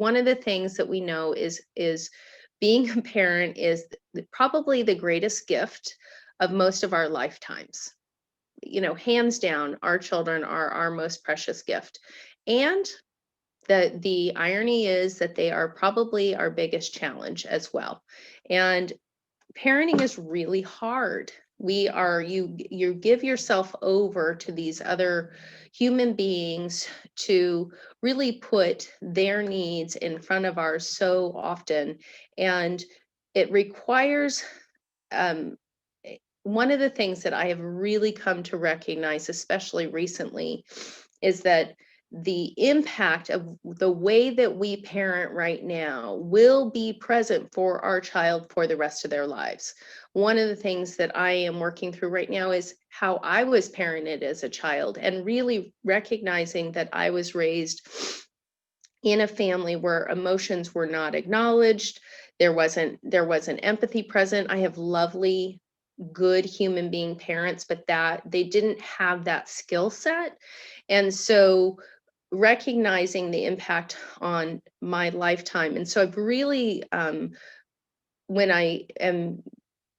one of the things that we know is being a parent is probably the greatest gift of most of our lifetimes. Hands down, our children are our most precious gift. And the irony is that they are probably our biggest challenge as well. And parenting is really hard. You give yourself over to these other human beings to really put their needs in front of ours so often. And it requires one of the things that I have really come to recognize, especially recently, is that the impact of the way that we parent right now will be present for our child for the rest of their lives. One of the things that I am working through right now is how I was parented as a child, and really recognizing that I was raised in a family where emotions were not acknowledged. There wasn't empathy present. I have lovely, good human being parents, but that they didn't have that skill set. And so recognizing the impact on my lifetime. And so I've really, when I am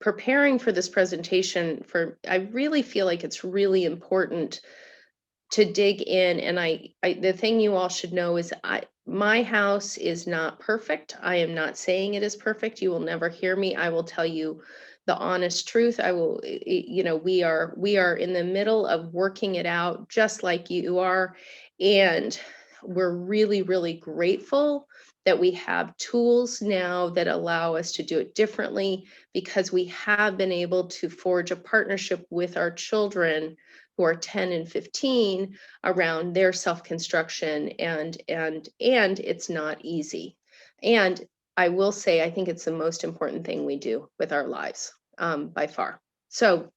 preparing for this presentation, I really feel like it's really important to dig in. And the thing you all should know is my house is not perfect. I am not saying it is perfect. You will never hear me. I will tell you the honest truth. We are in the middle of working it out just like you are. And we're really, really grateful that we have tools now that allow us to do it differently, because we have been able to forge a partnership with our children who are 10 and 15 around their self-construction, and it's not easy. And I will say, I think it's the most important thing we do with our lives, by far. So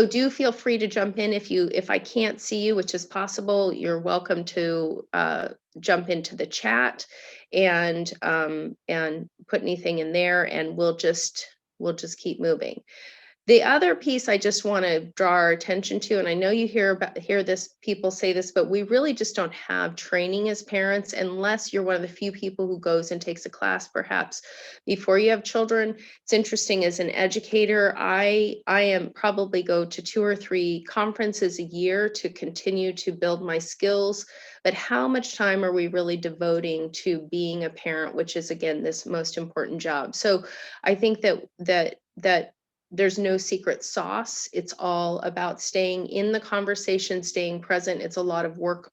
do feel free to jump in if I can't see you, which is possible. You're welcome to jump into the chat and put anything in there, and we'll just keep moving. The other piece I just want to draw our attention to, and I know you hear this, people say this, but we really just don't have training as parents, unless you're one of the few people who goes and takes a class perhaps before you have children. It's interesting, as an educator, I am probably go to 2 or 3 conferences a year to continue to build my skills. But how much time are we really devoting to being a parent, which is, again, this most important job? So I think that there's no secret sauce. It's all about staying in the conversation, staying present. It's a lot of work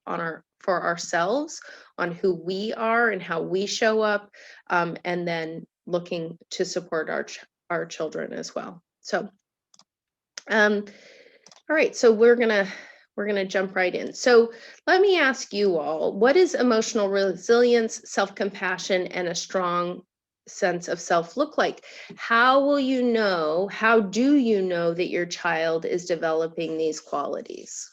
for ourselves on who we are and how we show up, and then looking to support our children as well. So, all right. So we're gonna jump right in. So let me ask you all: what is emotional resilience, self-compassion, and a strong sense of self look like? How do you know that your child is developing these qualities?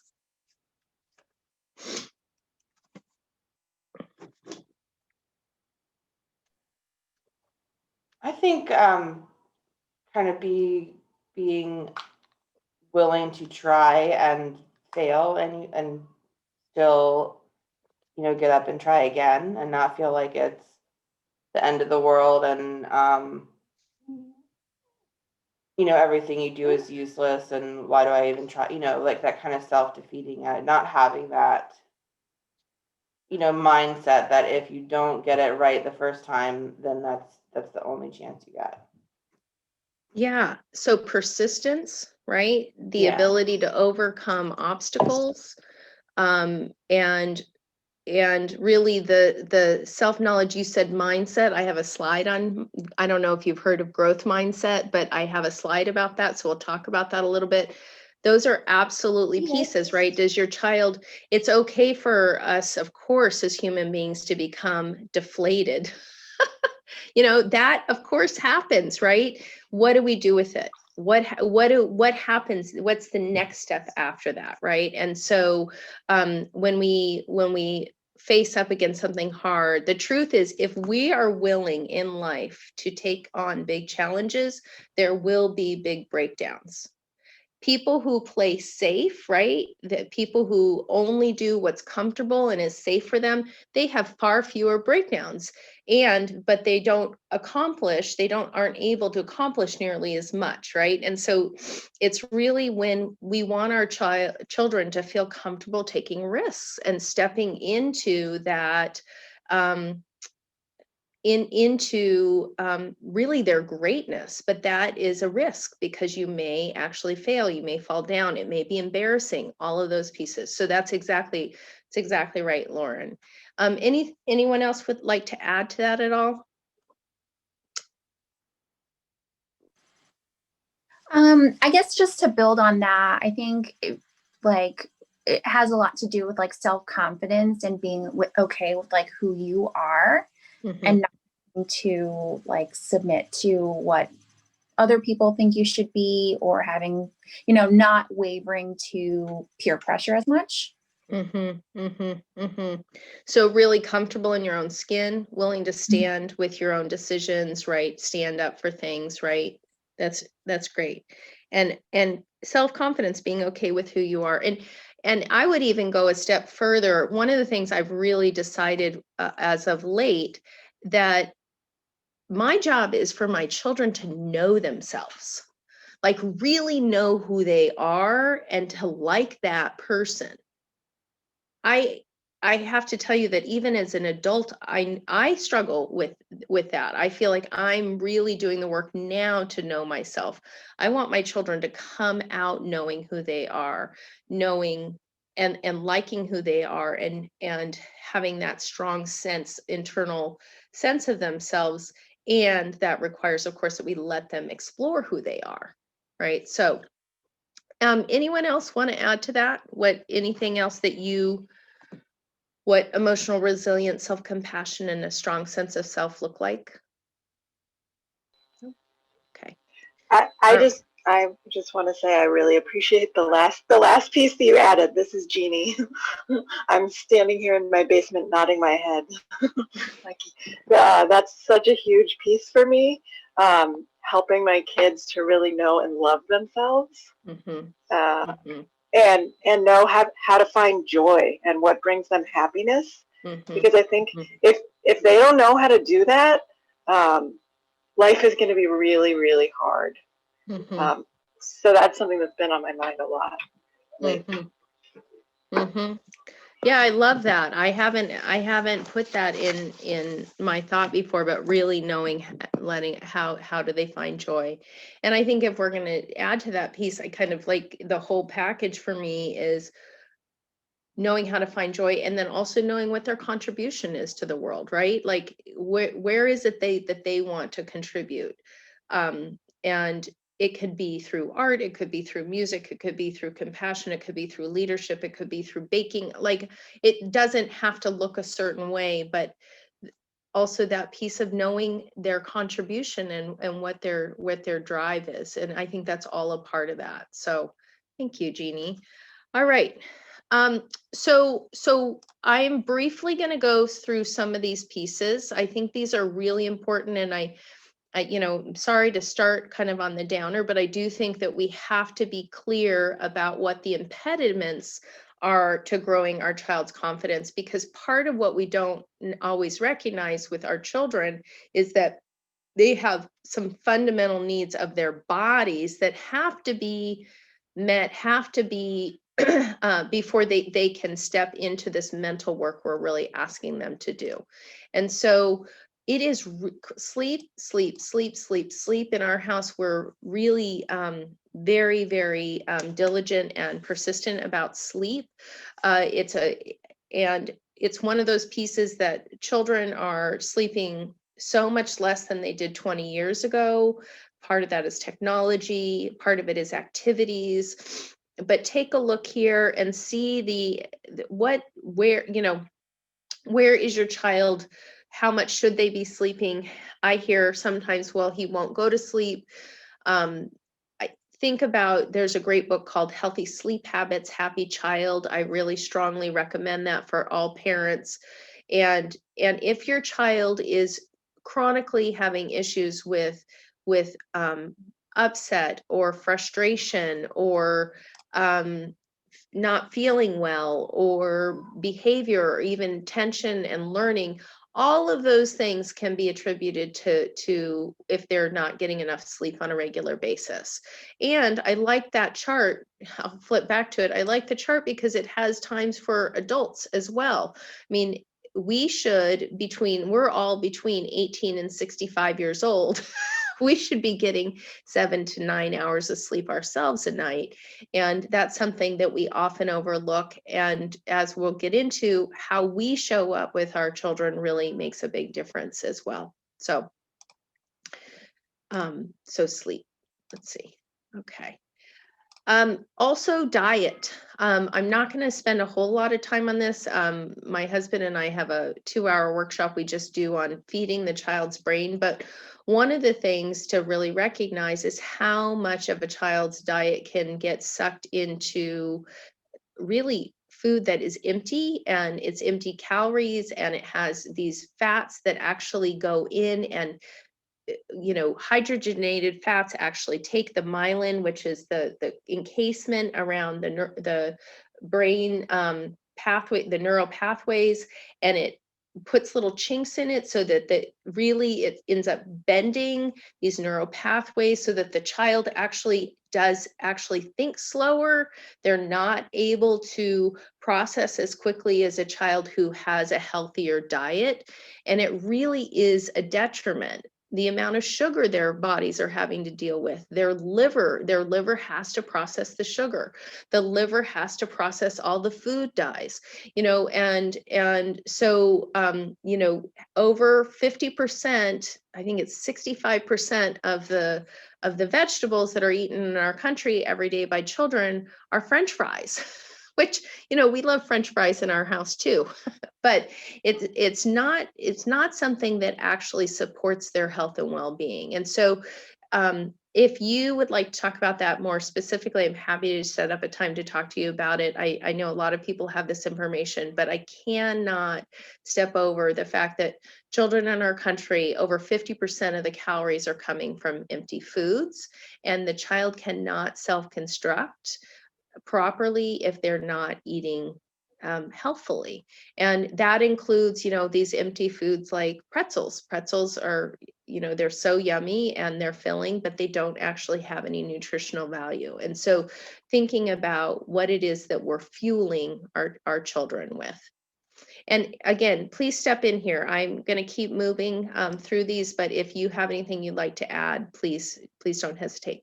I think kind of being willing to try and fail and still, get up and try again, and not feel like it's the end of the world, and everything you do is useless, and why do I even try, like that kind of self-defeating, not having that mindset that if you don't get it right the first time, then that's the only chance you got. Yeah. So persistence, right? The ability to overcome obstacles, and really the self-knowledge. You said mindset. I have a slide on, I don't know if you've heard of growth mindset, but I have a slide about that. So we'll talk about that a little bit. Those are absolutely pieces, right? Does your child, it's okay for us, of course, as human beings, to become deflated. That of course happens, right? What do we do with it? What happens? What's the next step after that, right? And so when we face up against something hard, the truth is, if we are willing in life to take on big challenges, there will be big breakdowns. People who play safe, right? That people who only do what's comfortable and is safe for them, they have far fewer breakdowns. But they aren't able to accomplish nearly as much, right? And so it's really when we want our children to feel comfortable taking risks and stepping into that, into really their greatness. But that is a risk because you may actually fail, you may fall down, it may be embarrassing, all of those pieces. So it's exactly right, Lauren. Anyone else would like to add to that at all? I guess just to build on that, I think it has a lot to do with like self-confidence and being okay with like who you are, and not to like submit to what other people think you should be, or having, not wavering to peer pressure as much. So really comfortable in your own skin, willing to stand with your own decisions, right? Stand up for things, right? That's great. And self-confidence, being okay with who you are. And I would even go a step further. One of the things I've really decided as of late, that my job is for my children to know themselves, like really know who they are and to like that person. I have to tell you that even as an adult, I struggle with that. I feel like I'm really doing the work now to know myself. I want my children to come out knowing who they are, knowing and liking who they are, and having that strong internal sense of themselves. And that requires, of course, that we let them explore who they are, right? So anyone else want to add to that? Anything else what emotional resilience, self-compassion, and a strong sense of self look like? Okay. I just want to say I really appreciate the last piece that you added. This is Jeannie. I'm standing here in my basement nodding my head. That's such a huge piece for me. Helping my kids to really know and love themselves. And know how to find joy and what brings them happiness. Because I think if they don't know how to do that, life is going to be really, really hard. So that's something that's been on my mind a lot lately. Yeah, I love that. I haven't put that in my thought before, but really knowing, how do they find joy? And I think if we're going to add to that piece, I kind of like the whole package for me is knowing how to find joy, and then also knowing what their contribution is to the world, right? Like where is it that they want to contribute? And it could be through art, it could be through music, it could be through compassion, it could be through leadership, it could be through baking. Like it doesn't have to look a certain way, but also that piece of knowing their contribution and what their drive is. And I think that's all a part of that. So thank you, Jeannie. All right. So I'm briefly going to go through some of these pieces. I think these are really important, and I'm sorry to start kind of on the downer, but I do think that we have to be clear about what the impediments are to growing our child's confidence, because part of what we don't always recognize with our children is that they have some fundamental needs of their bodies that have to be met, have to be before they can step into this mental work we're really asking them to do. And so it is sleep in our house. We're really very, very diligent and persistent about sleep. And it's one of those pieces that children are sleeping so much less than they did 20 years ago. Part of that is technology, part of it is activities. But take a look here and see where is your child? How much should they be sleeping? I hear sometimes, well, he won't go to sleep. I think about, there's a great book called Healthy Sleep Habits, Happy Child. I really strongly recommend that for all parents. And if your child is chronically having issues with upset or frustration or not feeling well or behavior or even tension and learning, all of those things can be attributed to if they're not getting enough sleep on a regular basis. And I like that chart. I'll flip back to it. I like the chart because it has times for adults as well. I mean, we're all between 18 and 65 years old. We should be getting 7 to 9 hours of sleep ourselves a night. And that's something that we often overlook. And as we'll get into, how we show up with our children really makes a big difference as well. So sleep, let's see. Okay. Also diet. I'm not going to spend a whole lot of time on this. My husband and I have a 2-hour workshop we just do on feeding the child's brain. But one of the things to really recognize is how much of a child's diet can get sucked into really food that is empty, and it's empty calories, and it has these fats that actually go in, and hydrogenated fats actually take the myelin, which is the encasement around the brain pathway, the neural pathways, and it puts little chinks in it so that really it ends up bending these neural pathways so that the child actually think slower. They're not able to process as quickly as a child who has a healthier diet, and it really is a detriment. The amount of sugar their bodies are having to deal with. Their liver has to process the sugar. The liver has to process all the food dyes, and so, over 50%, I think it's 65% of the vegetables that are eaten in our country every day by children are French fries, which, we love French fries in our house too. But it's not something that actually supports their health and well-being. And so if you would like to talk about that more specifically, I'm happy to set up a time to talk to you about it. I know a lot of people have this information, but I cannot step over the fact that children in our country, over 50% of the calories are coming from empty foods, and the child cannot self-construct properly if they're not eating healthfully. And that includes, these empty foods like pretzels. Pretzels are, they're so yummy and they're filling, but they don't actually have any nutritional value. And so thinking about what it is that we're fueling our children with. And again, please step in here. I'm going to keep moving through these, but if you have anything you'd like to add, please don't hesitate.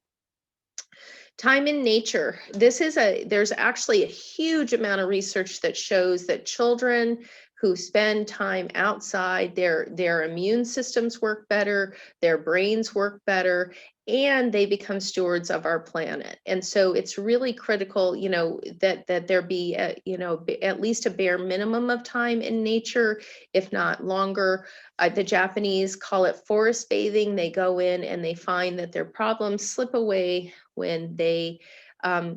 Time in nature. There's actually a huge amount of research that shows that children who spend time outside, their immune systems work better, their brains work better, and they become stewards of our planet. And so it's really critical, that there be at least a bare minimum of time in nature, if not longer. The Japanese call it forest bathing. They go in and they find that their problems slip away when they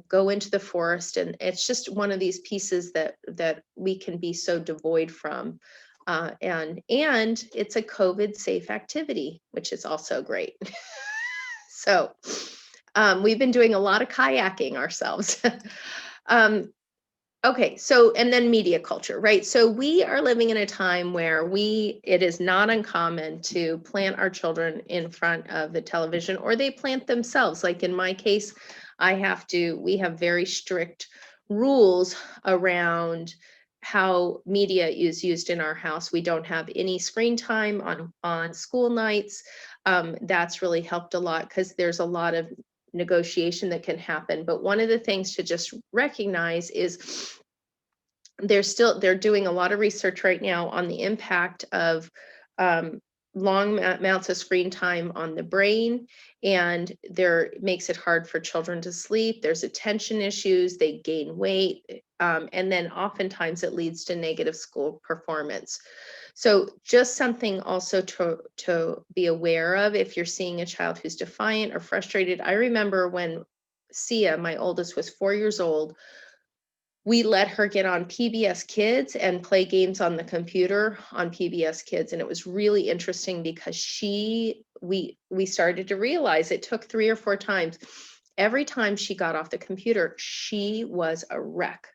go into the forest, and it's just one of these pieces that we can be so devoid from, and it's a COVID safe activity, which is also great. So we've been doing a lot of kayaking ourselves. Okay, so, and then media culture, right? So we are living in a time where it is not uncommon to plant our children in front of the television, or they plant themselves. Like in my case, we have very strict rules around how media is used in our house. We don't have any screen time on school nights. That's really helped a lot because there's a lot of negotiation that can happen. But one of the things to just recognize is they're doing a lot of research right now on the impact of long amounts of screen time on the brain, and makes it hard for children to sleep. There's attention issues, they gain weight, and then oftentimes it leads to negative school performance. So just something also to be aware of if you're seeing a child who's defiant or frustrated. I remember when Sia, my oldest, was 4 years old, we let her get on PBS Kids and play games on the computer on PBS Kids. And it was really interesting because she we started to realize it took 3 or 4 times. Every time she got off the computer, she was a wreck.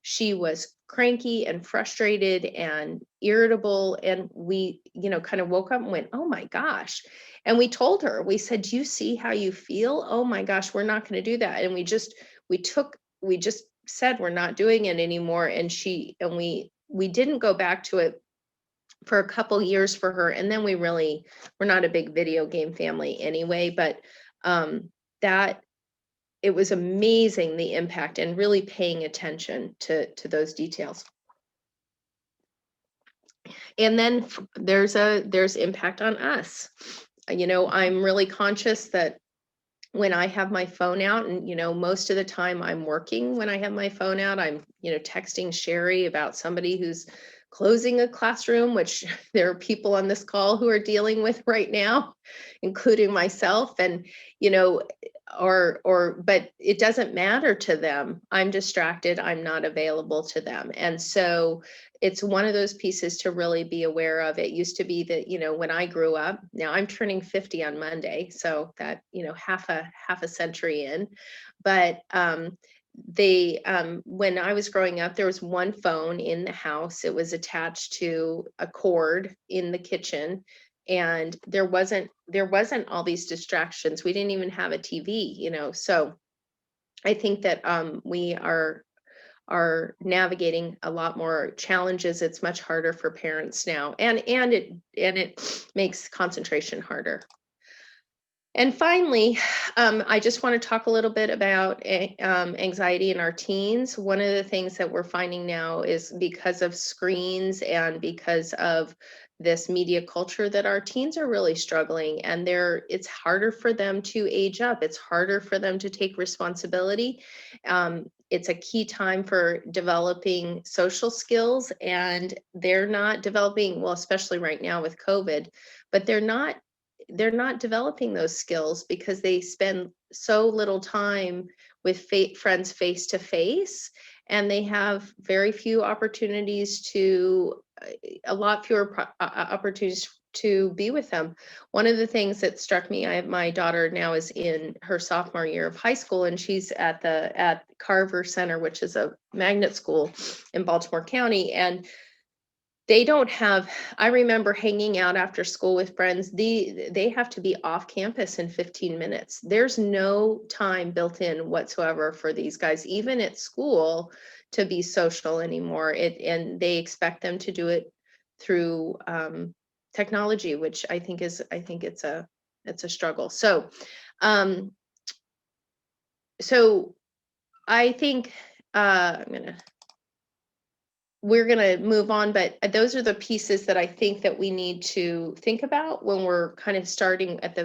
She was cranky and frustrated and irritable. And we, kind of woke up and went, oh my gosh. And we told her, we said, do you see how you feel? Oh my gosh, we're not going to do that. And we just said, we're not doing it anymore. And we didn't go back to it for a couple years for her. And then we're not a big video game family anyway, but that it was amazing, the impact, and really paying attention to those details. And then there's impact on us. I'm really conscious that when I have my phone out, and most of the time I'm working when I have my phone out, I'm texting Sherry about somebody who's closing a classroom, which there are people on this call who are dealing with right now, including myself. And but it doesn't matter to them. I'm distracted, I'm not available to them. And so it's one of those pieces to really be aware of. It used to be that, when I grew up, now I'm turning 50 on Monday, so that, half a century in, but when I was growing up, there was one phone in the house. It was attached to a cord in the kitchen, and there wasn't all these distractions. We didn't even have a TV, so I think that we are navigating a lot more challenges. It's much harder for parents now, and it makes concentration harder. And finally, I just want to talk a little bit about anxiety in our teens. One of the things that we're finding now is because of screens and because of this media culture that our teens are really struggling, and it's harder for them to age up. It's harder for them to take responsibility. It's a key time for developing social skills, and they're not developing, well, especially right now with COVID, but they're not developing those skills because they spend so little time with friends face to face, and they have very few opportunities opportunities to be with them. One of the things that struck me, my daughter now is in her sophomore year of high school, and she's at Carver Center, which is a magnet school in Baltimore County, and they don't have, I remember hanging out after school with friends. They have to be off campus in 15 minutes. There's no time built in whatsoever for these guys, even at school, to be social anymore. And they expect them to do it through technology, which I think it's a struggle. So I think we're going to move on, but those are the pieces that I think that we need to think about when we're kind of starting at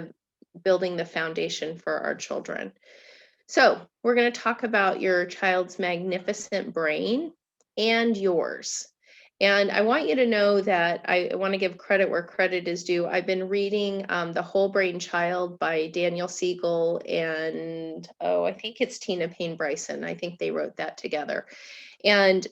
building the foundation for our children. So we're going to talk about your child's magnificent brain and yours. And I want you to know that I want to give credit where credit is due. I've been reading The Whole Brain Child by Daniel Siegel and, I think it's Tina Payne Bryson. I think they wrote that together. And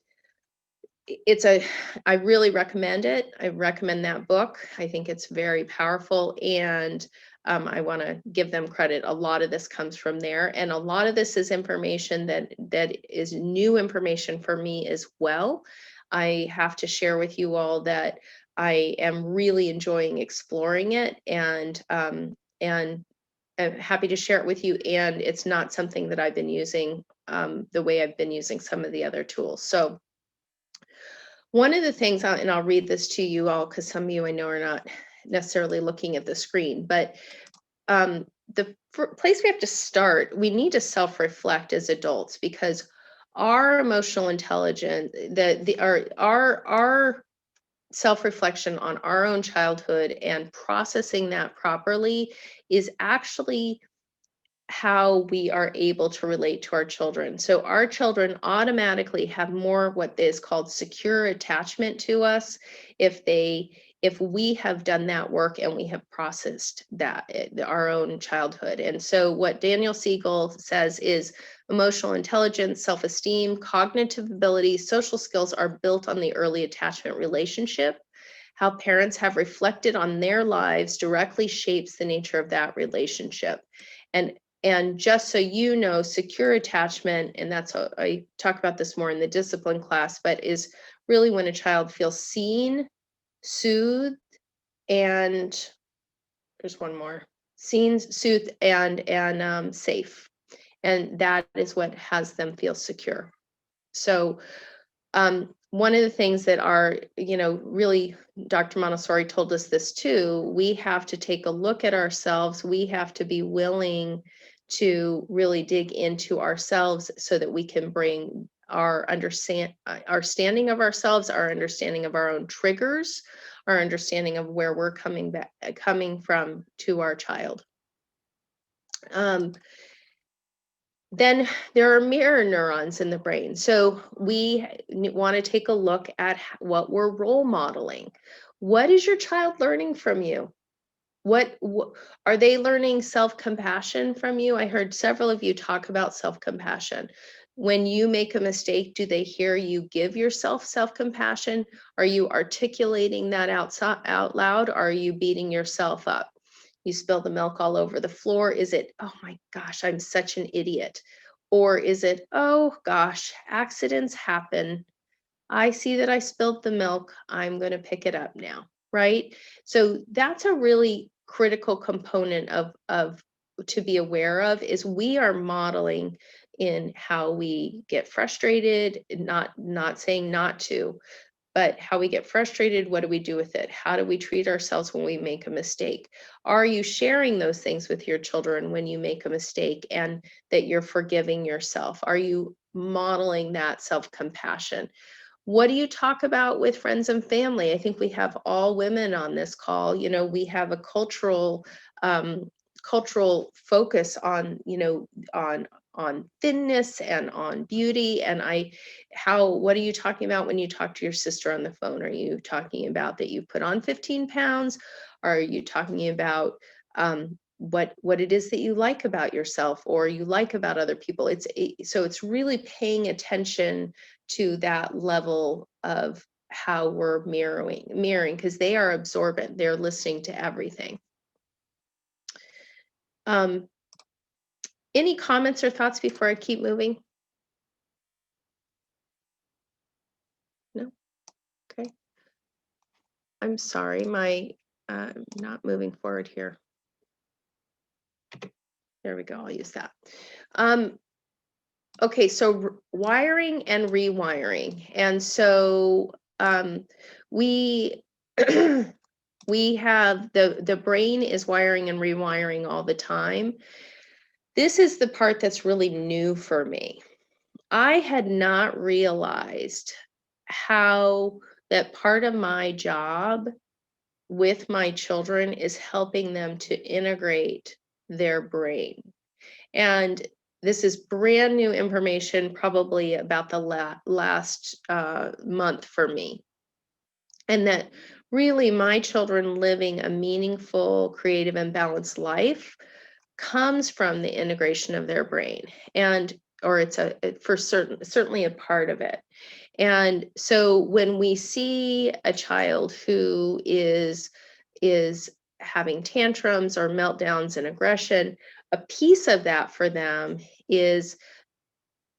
I really recommend it. I recommend that book. I think it's very powerful, and I want to give them credit. A lot of this comes from there, and a lot of this is information that is new information for me as well. I have to share with you all that I am really enjoying exploring it, and I'm happy to share it with you. And it's not something that I've been using the way I've been using some of the other tools. So one of the things, and I'll read this to you all because some of you I know are not necessarily looking at the screen, but the place we have to start, we need to self-reflect as adults, because our emotional intelligence, our self-reflection on our own childhood and processing that properly is actually how we are able to relate to our children. So our children automatically have more what is called secure attachment to us if we have done that work and we have processed that, our own childhood. And so what Daniel Siegel says is emotional intelligence, self-esteem, cognitive ability, social skills are built on the early attachment relationship. How parents have reflected on their lives directly shapes the nature of that relationship. And just so you know, secure attachment, and that's what I talk about this more in the discipline class, but is really when a child feels seen, soothed, and there's one more, seen, soothed, and safe. And that is what has them feel secure. So one of the things that are, really, Dr. Montessori told us this too, we have to take a look at ourselves. We have to be willing to really dig into ourselves so that we can bring our understanding of ourselves, our understanding of our own triggers, our understanding of where we're coming from to our child. Then there are mirror neurons in the brain. So we want to take a look at what we're role modeling. What is your child learning from you? What are they learning? Self-compassion from you? I heard several of you talk about self-compassion. When you make a mistake, do they hear you give yourself self-compassion? Are you articulating that out loud? Or are you beating yourself up? You spill the milk all over the floor. Is it, oh my gosh, I'm such an idiot? Or is it, oh gosh, accidents happen. I see that I spilled the milk. I'm going to pick it up now, right? So that's a really critical component of to be aware of, is we are modeling in how we get frustrated, not saying not to, but how we get frustrated. What do we do with it? How do we treat ourselves when we make a mistake? Are you sharing those things with your children when you make a mistake, and that you're forgiving yourself? Are you modeling that self-compassion? What do you talk about with friends and family? I think we have all women on this call. We have a cultural focus on, on thinness and on beauty. And what are you talking about when you talk to your sister on the phone? Are you talking about that you put on 15 pounds? Are you talking about what it is that you like about yourself or you like about other people? So it's really paying attention to that level of how we're mirroring, because they are absorbent. They're listening to everything. Any comments or thoughts before I keep moving? No? Okay. I'm sorry, not moving forward here. There we go, I'll use that. Okay, so wiring and rewiring. And so we we have the brain is wiring and rewiring all the time. This is the part that's really new for me. I had not realized how that part of my job with my children is helping them to integrate their brain. And this is brand new information, probably about the last month for me. And that really my children living a meaningful, creative, and balanced life comes from the integration of their brain, or it's certainly a part of it. And so when we see a child who is having tantrums or meltdowns and aggression, a piece of that for them is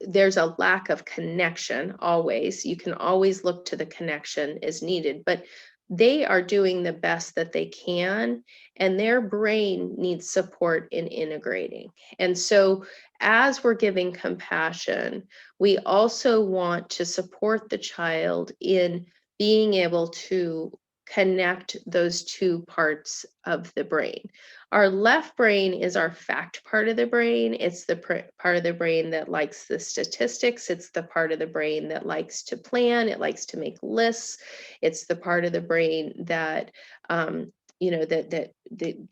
there's a lack of connection. Always, you can always look to the connection as needed, but they are doing the best that they can, and their brain needs support in integrating. And so as we're giving compassion, we also want to support the child in being able to connect those two parts of the brain. Our left brain is our fact part of the brain. It's the part of the brain that likes the statistics. It's the part of the brain that likes to plan. It likes to make lists. It's the part of the brain that, that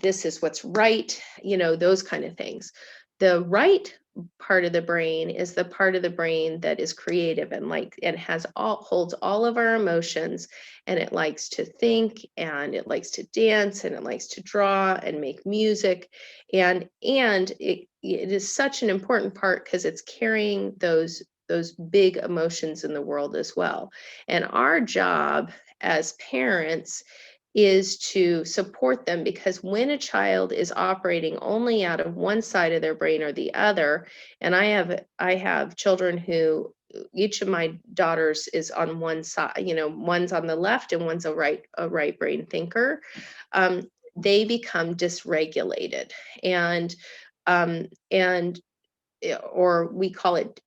this is what's right, those kind of things. The right part of the brain is the part of the brain that is creative and holds all of our emotions, and it likes to think, and it likes to dance, and it likes to draw and make music, and it is such an important part because it's carrying those those big emotions in the world as well. And our job as parents is to support them, because when a child is operating only out of one side of their brain or the other, and I have children who, each of my daughters is on one side, one's on the left and one's a right brain thinker, they become dysregulated, and or we call it,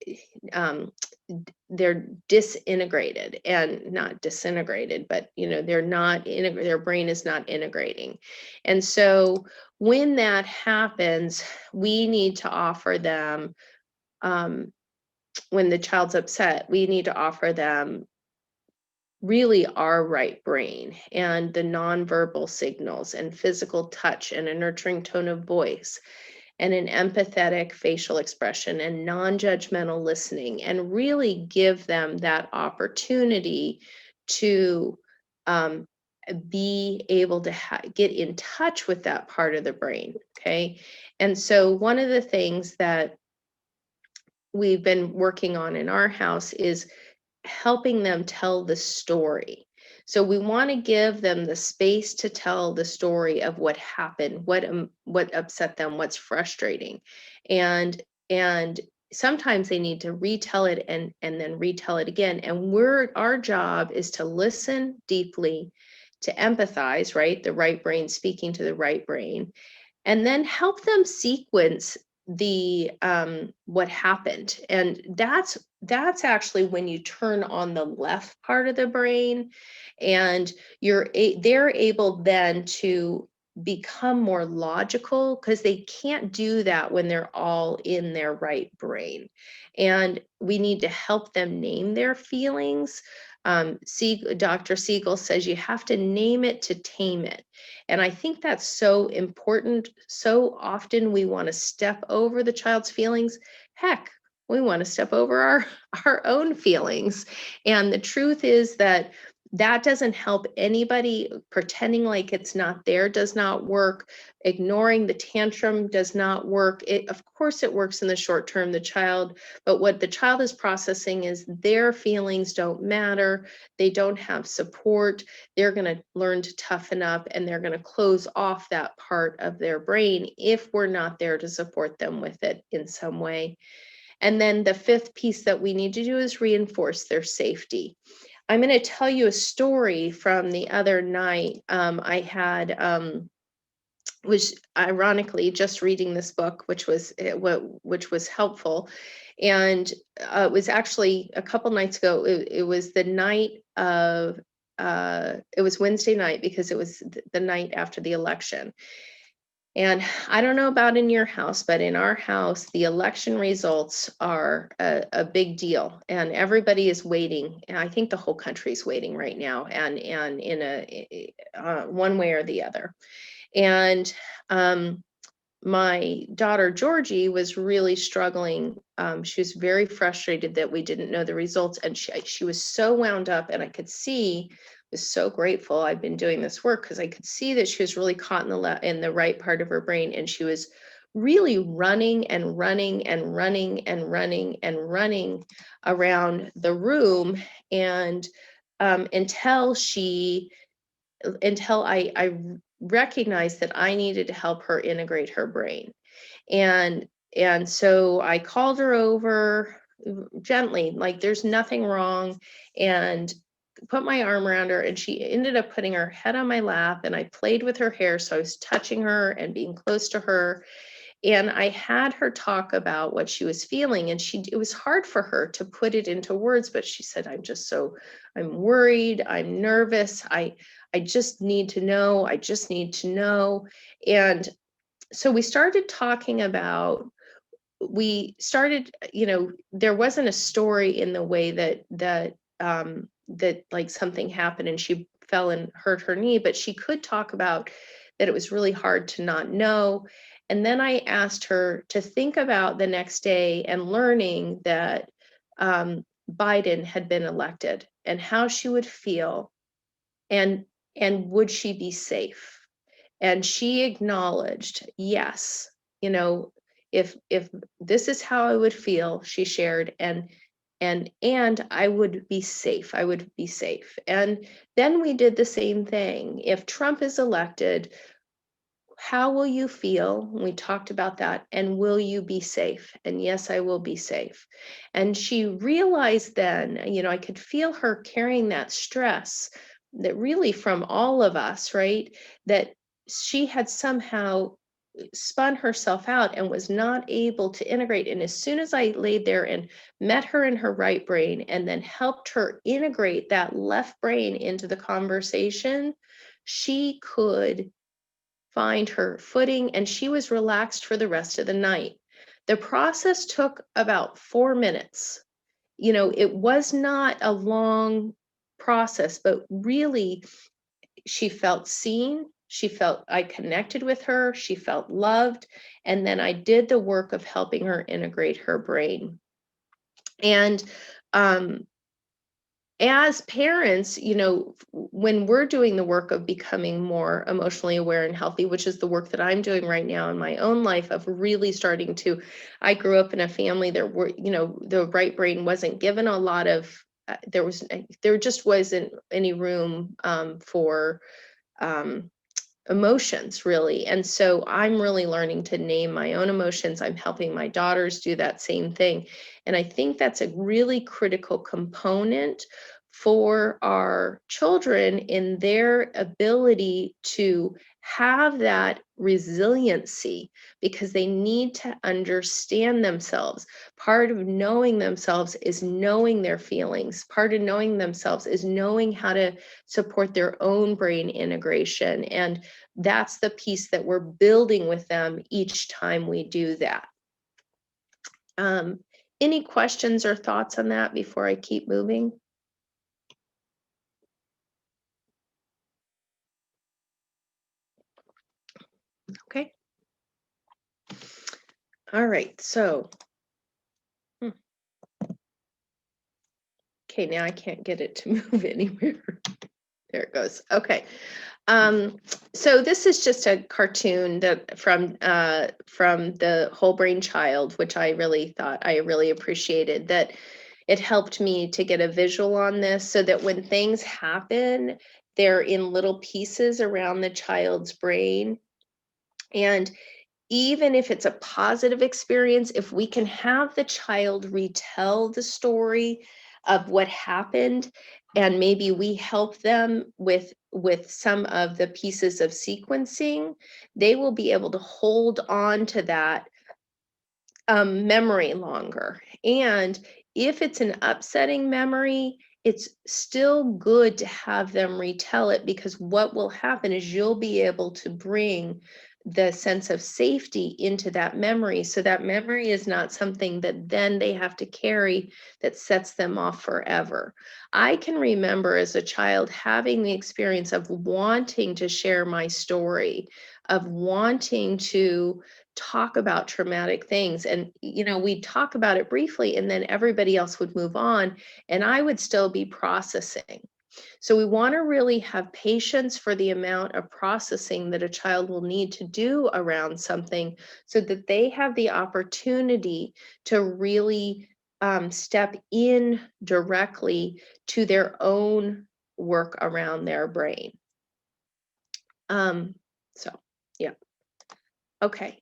they're disintegrated, and not disintegrated, but they're not their brain is not integrating. And so when that happens, we need to offer them, when the child's upset, we need to offer them really our right brain, and the nonverbal signals, and physical touch, and a nurturing tone of voice, and an empathetic facial expression, and non-judgmental listening, and really give them that opportunity to be able to get in touch with that part of the brain. Okay. And so one of the things that we've been working on in our house is helping them tell the story. So we want to give them the space to tell the story of what happened, what upset them, what's frustrating, and sometimes they need to retell it and then retell it again. And our job is to listen deeply, to empathize, right? The right brain speaking to the right brain, and then help them sequence the what happened. And that's actually when you turn on the left part of the brain, and they're able then to become more logical, because they can't do that when they're all in their right brain. And we need to help them name their feelings. Dr. Siegel says you have to name it to tame it. And I think that's so important. So often we want to step over the child's feelings. Heck, we want to step over our own feelings. And the truth is that doesn't help anybody. Pretending like it's not there does not work. Ignoring the tantrum does not work. Of course it works in the short term, but what the child is processing is their feelings don't matter. They don't have support. They're going to learn to toughen up, and they're going to close off that part of their brain if we're not there to support them with it in some way. And then the fifth piece that we need to do is reinforce their safety. I'm going to tell you a story from the other night. I had was ironically just reading this book, which was helpful, and it was actually a couple nights ago. It was the night of it was Wednesday night, because it was the night after the election. And I don't know about in your house, but in our house, the election results are a big deal, and everybody is waiting. And I think the whole country is waiting right now, and in a one way or the other. And my daughter Georgie was really struggling. She was very frustrated that we didn't know the results, and she was so wound up, and I could see. Was so grateful I'd been doing this work, because I could see that she was really caught in the right part of her brain, and she was really running and running and running and running and running around the room, and until I recognized that I needed to help her integrate her brain. And so I called her over gently, like there's nothing wrong, and put my arm around her, and she ended up putting her head on my lap, and I played with her hair. So I was touching her and being close to her. And I had her talk about what she was feeling, and it was hard for her to put it into words, but she said, I'm worried, I'm nervous, I just need to know, I just need to know. And so we started talking about, there wasn't a story in the way that like something happened and she fell and hurt her knee, but she could talk about that it was really hard to not know. And then I asked her to think about the next day and learning that Biden had been elected, and how she would feel, and would she be safe. And she acknowledged, yes, if this is how I would feel, she shared, and and I would be safe. I would be safe. And then we did the same thing. If Trump is elected, how will you feel? We talked about that. And will you be safe? And yes, I will be safe. And she realized then, I could feel her carrying that stress that really from all of us, right? That she had somehow spun herself out and was not able to integrate. And as soon as I laid there and met her in her right brain and then helped her integrate that left brain into the conversation, she could find her footing and she was relaxed for the rest of the night. The process took about 4 minutes. It was not a long process, but really she felt seen. She felt I connected with her. She felt loved. And then I did the work of helping her integrate her brain. And as parents, when we're doing the work of becoming more emotionally aware and healthy, which is the work that I'm doing right now in my own life of really starting to, I grew up in a family that were, the right brain wasn't given a lot of, there just wasn't any room for emotions really. And so I'm really learning to name my own emotions. I'm helping my daughters do that same thing. And I think that's a really critical component for our children in their ability to have that resiliency because they need to understand themselves. Part of knowing themselves is knowing their feelings. Part of knowing themselves is knowing how to support their own brain integration. And that's the piece that we're building with them each time we do that. Any questions or thoughts on that before I keep moving? Okay. All right, so. Okay, now I can't get it to move anywhere. There it goes. Okay. So this is just a cartoon that from the Whole Brain Child, which I really appreciated that it helped me to get a visual on this so that when things happen, they're in little pieces around the child's brain. And even if it's a positive experience, if we can have the child retell the story of what happened, and maybe we help them with some of the pieces of sequencing, they will be able to hold on to that memory longer. And if it's an upsetting memory, it's still good to have them retell it because what will happen is you'll be able to bring the sense of safety into that memory. So that memory is not something that then they have to carry that sets them off forever. I can remember as a child having the experience of wanting to share my story, of wanting to talk about traumatic things. And, we'd talk about it briefly and then everybody else would move on and I would still be processing. So we want to really have patience for the amount of processing that a child will need to do around something so that they have the opportunity to really step in directly to their own work around their brain. So, yeah. Okay.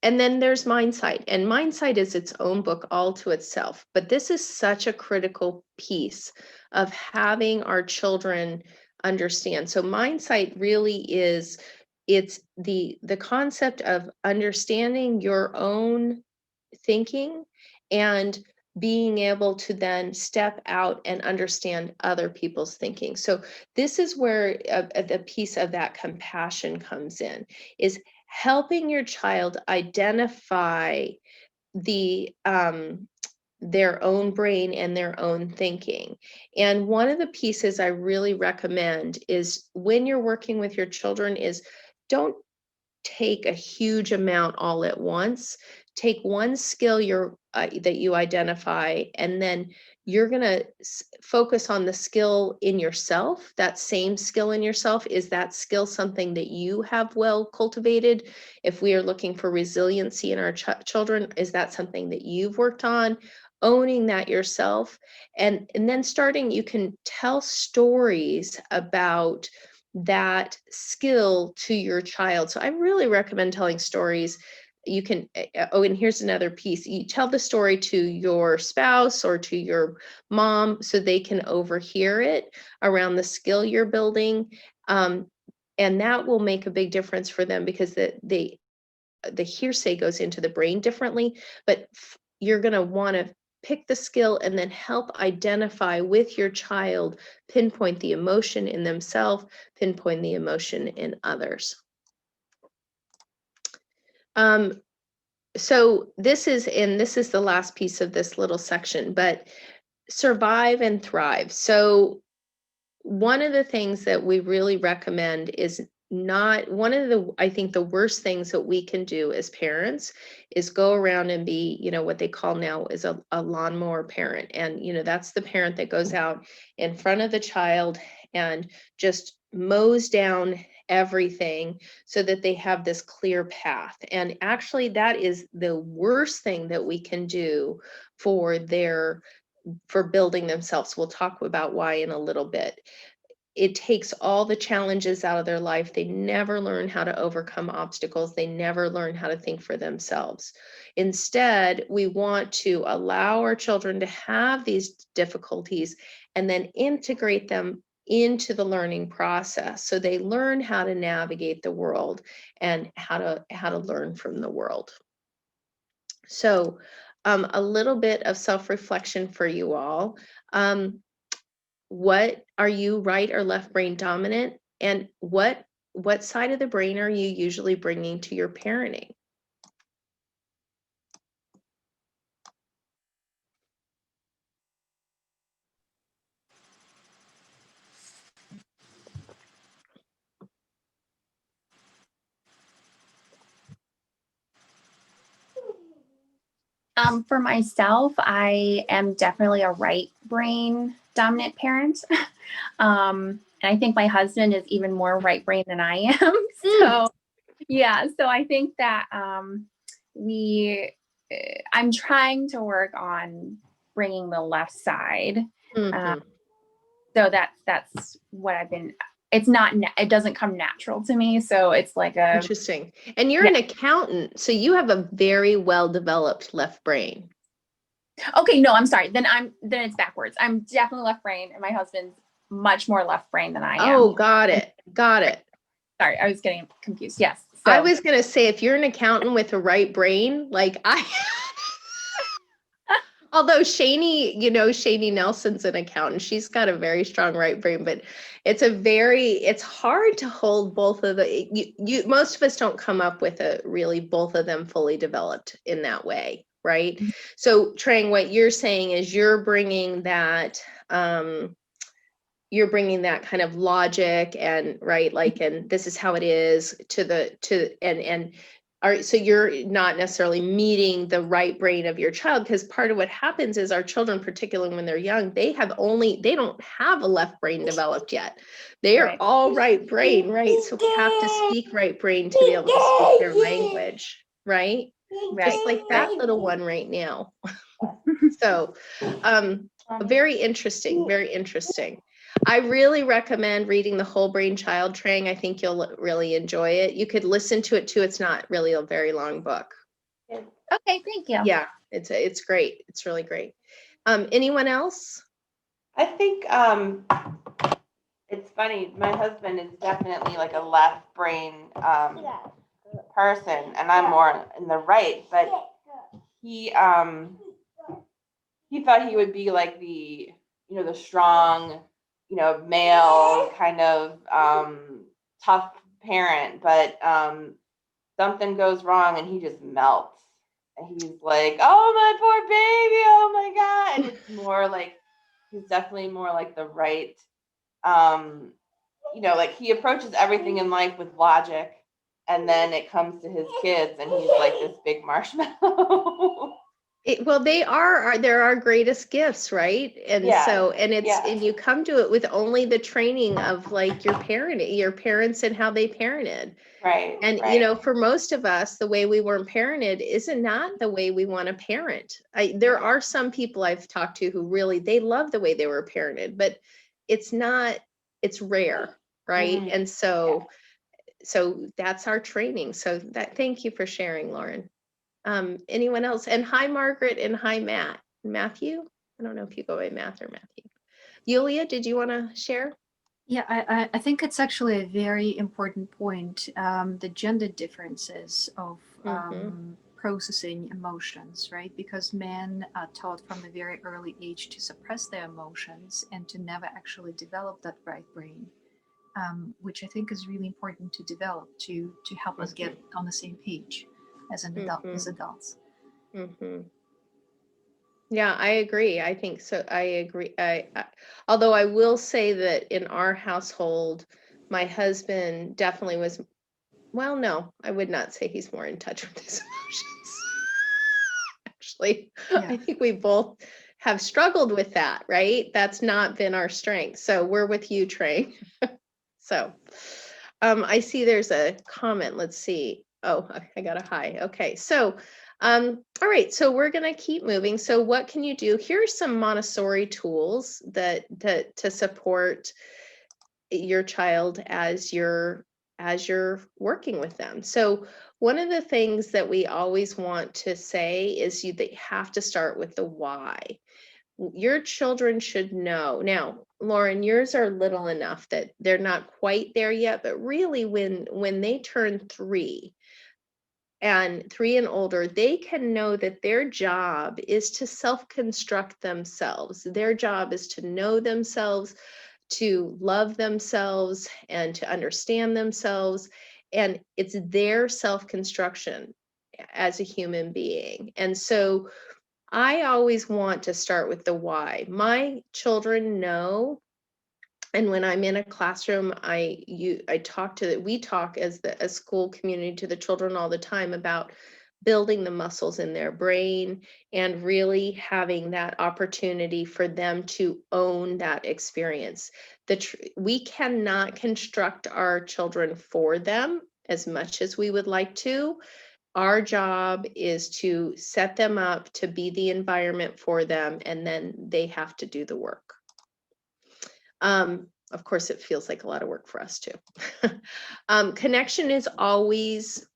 And then there's Mindsight, and Mindsight is its own book all to itself. But this is such a critical piece of having our children understand. So Mindsight really is, it's the concept of understanding your own thinking and being able to then step out and understand other people's thinking. So this is where the piece of that compassion comes in, is helping your child identify their own brain and their own thinking. And one of the pieces I really recommend is when you're working with your children is don't take a huge amount all at once. Take one skill that you identify, and then you're going to focus on the skill in yourself. That same skill in yourself, is that skill something that you have well cultivated? If we are looking for resiliency in our children, is that something that you've worked on? owning that yourself, and then starting, you can tell stories about that skill to your child. So I really recommend telling stories. You can, oh, and here's another piece. You tell the story to your spouse or to your mom so they can overhear it around the skill you're building. And that will make a big difference for them, because the hearsay goes into the brain differently, but you're going to want to pick the skill and then help identify with your child, pinpoint the emotion in themselves, pinpoint the emotion in others. So this is the last piece of this little section, but survive and thrive. So one of the things that we really recommend is not one of the, I think the worst things that we can do as parents is go around and be, what they call now is a lawnmower parent. And, that's the parent that goes out in front of the child and just mows down everything so that they have this clear path. And actually, that is the worst thing that we can do for building themselves. We'll talk about why in a little bit. It takes all the challenges out of their life. They never learn how to overcome obstacles. They never learn how to think for themselves. Instead, we want to allow our children to have these difficulties and then integrate them into the learning process, so they learn how to navigate the world and how to learn from the world. So a little bit of self-reflection for you all. What are you, right or left brain dominant? And what side of the brain are you usually bringing to your parenting? For myself, I am definitely a right brain dominant parent. And I think my husband is even more right brain than I am. So yeah, so I think that I'm trying to work on bringing the left side. Mm-hmm. So that's what I've been. It doesn't come natural to me. So it's like Interesting. And you're an accountant, so you have a very well developed left brain. Okay, no, I'm sorry. Then it's backwards. I'm definitely left brain, and my husband's much more left brain than I am. Oh, got it. Sorry, I was getting confused. Yes. So. I was going to say, if you're an accountant with a right brain, like although Shani Nelson's an accountant, she's got a very strong right brain, but it's hard to hold both of most of us don't come up with both of them fully developed in that way. Right. Mm-hmm. So Trang, what you're saying is you're bringing that kind of logic and right, like, and this is how it is so you're not necessarily meeting the right brain of your child, because part of what happens is our children, particularly when they're young, they don't have a left brain developed yet. They are all right brain, right? So we have to speak right brain to be able to speak their language, right? Just like that little one right now. So very interesting. I really recommend reading The Whole Brain Child, Trang. I think you'll really enjoy it. You could listen to it too. It's not really a very long book. Okay, thank you. Yeah, it's great. It's really great. Anyone else? I think it's funny. My husband is definitely like a left brain person, and I'm more in the right. But he thought he would be like the the strong, male kind of tough parent, but something goes wrong and he just melts. And he's like, "Oh, my poor baby, oh my God." And it's more like, he's definitely more like the right, like he approaches everything in life with logic, and then it comes to his kids and he's like this big marshmallow. Well, they are, they're our greatest gifts, right? And Yeah, so, and it's, yeah. and you come to it with only the training of like your parents and how they parented. Right. And, right. for most of us, the way we weren't parented isn't not the way we want to parent. There are some people I've talked to who really, they love the way they were parented, but it's not, it's rare, right? Mhm. And so, that's our training. So thank you for sharing, Lauren. Anyone else? And hi, Margaret, and hi, Matthew. I don't know if you go by Matt or Matthew. Yulia, did you want to share? Yeah, I think it's actually a very important point, the gender differences of processing emotions, right? Because men are taught from a very early age to suppress their emotions and to never actually develop that right brain, which I think is really important to develop to help us get on the same page as an adult, as adults. Yeah, I agree. I think so. I agree. Although I will say that in our household, my husband definitely was, well, no, I would not say he's more in touch with his emotions. Actually, Yeah. I think we both have struggled with that, right? That's not been our strength. So we're with you, Trey. So I see there's a comment. Let's see. Oh, I got a hi. Okay. So all right, so we're going to keep moving. So what can you do? Here's some Montessori tools that to support your child as you're working with them. So one of the things that we always want to say is they have to start with the why. Your children should know. Now, Lauren, yours are little enough that they're not quite there yet, but really when they turn 3 and older, they can know that their job is to self-construct themselves. Their job is to know themselves, to love themselves, and to understand themselves. And it's their self-construction as a human being. And so I always want to start with the why. My children know, and when I'm in a classroom, we talk as a school community to the children all the time about building the muscles in their brain and really having that opportunity for them to own that experience. We cannot construct our children for them as much as we would like to. Our job is to set them up to be the environment for them, and then they have to do the work. Of course, it feels like a lot of work for us too. Connection is always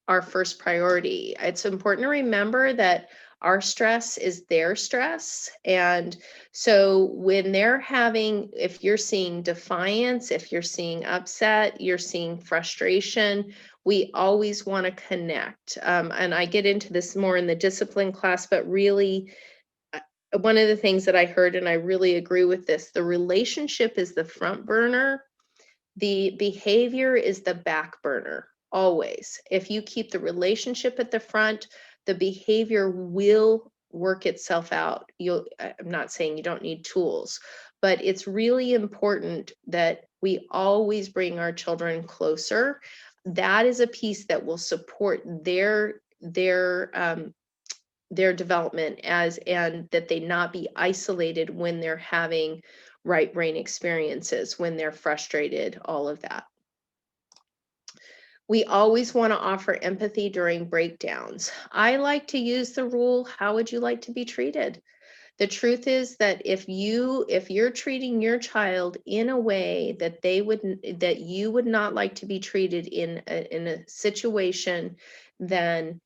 our first priority. It's important to remember that our stress is their stress. And so when they're if you're seeing defiance, if you're seeing upset, you're seeing frustration, we always want to connect. And I get into this more in the discipline class, but really, one of the things that I heard, and I really agree with this, the relationship is the front burner. The behavior is the back burner, always. If you keep the relationship at the front, the behavior will work itself out. I'm not saying you don't need tools, but it's really important that we always bring our children closer. That is a piece that will support their development and that they not be isolated when they're having right brain experiences, when they're frustrated, all of that. We always want to offer empathy during breakdowns. I like to use the rule, how would you like to be treated? The truth is that if you're treating your child in a way that you would not like to be treated in a situation, then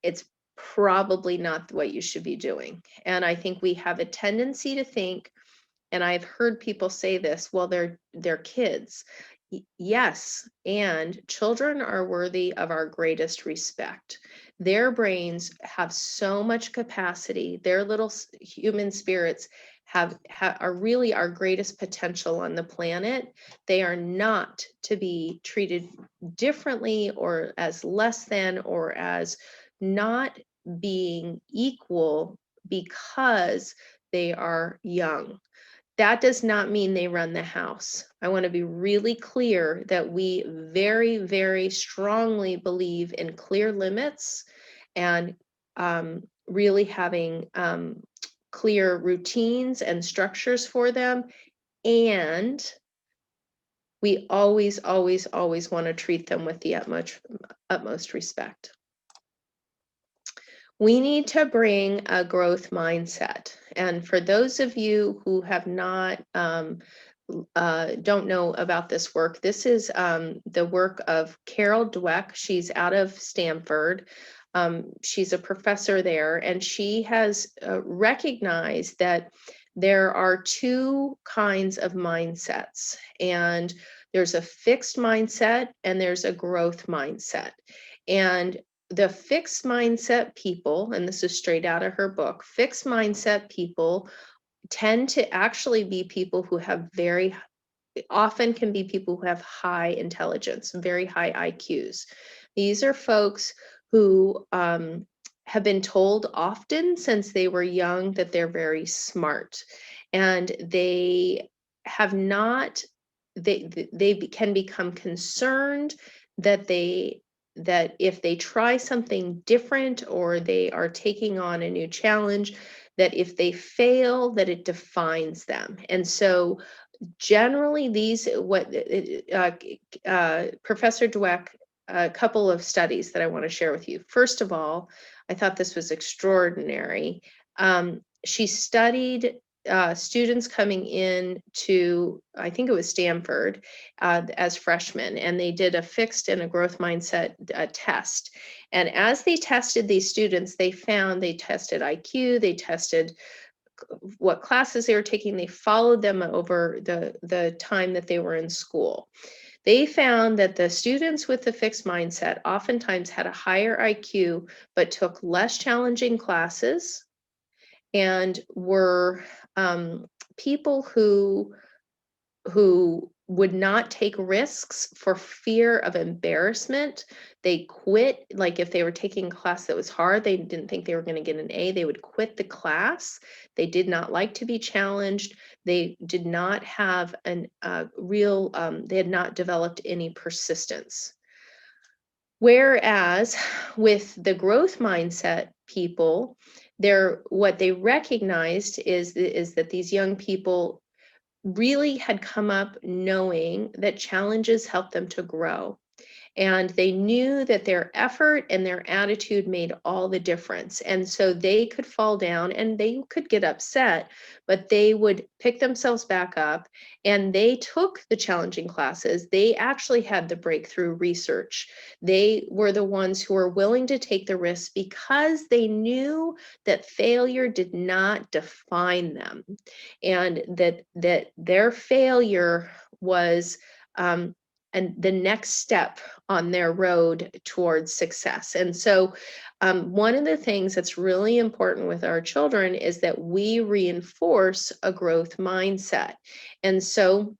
it's probably not what you should be doing. And I think we have a tendency to think, and I've heard people say this, well, they're kids. Yes, and children are worthy of our greatest respect. Their brains have so much capacity. Their little human spirits are really our greatest potential on the planet. They are not to be treated differently or as less than or as not being equal because they are young. That does not mean they run the house. I want to be really clear that we very, very strongly believe in clear limits and really having clear routines and structures for them. And we always, always, always want to treat them with the utmost respect. We need to bring a growth mindset. And for those of you who have not, don't know about this work, this is the work of Carol Dweck. She's out of Stanford. She's a professor there, and she has recognized that there are two kinds of mindsets, and there's a fixed mindset and there's a growth mindset. And the fixed mindset people, and this is straight out of her book, fixed mindset people tend to actually be people who have often can be people who have high intelligence, very high IQs. These are folks who have been told often since they were young that they're very smart, and they have not, they can become concerned that that if they try something different or they are taking on a new challenge, that if they fail, that it defines them. And so generally Professor Dweck, a couple of studies that I want to share with you. First of all, I thought this was extraordinary. She studied students coming in to, I think it was Stanford, as freshmen, and they did a fixed and a growth mindset test. And as they tested these students, they tested IQ, they tested what classes they were taking, they followed them over the time that they were in school. They found that the students with the fixed mindset oftentimes had a higher IQ, but took less challenging classes, and were people who would not take risks for fear of embarrassment. They quit, like if they were taking a class that was hard, they didn't think they were going to get an A, they would quit the class. They did not like to be challenged. They did not have they had not developed any persistence. Whereas with the growth mindset people, what they recognized is that these young people really had come up knowing that challenges help them to grow. And they knew that their effort and their attitude made all the difference. And so they could fall down and they could get upset, but they would pick themselves back up, and they took the challenging classes. They actually had the breakthrough research. They were the ones who were willing to take the risks because they knew that failure did not define them, and that their failure was and the next step on their road towards success. And so one of the things that's really important with our children is that we reinforce a growth mindset. And so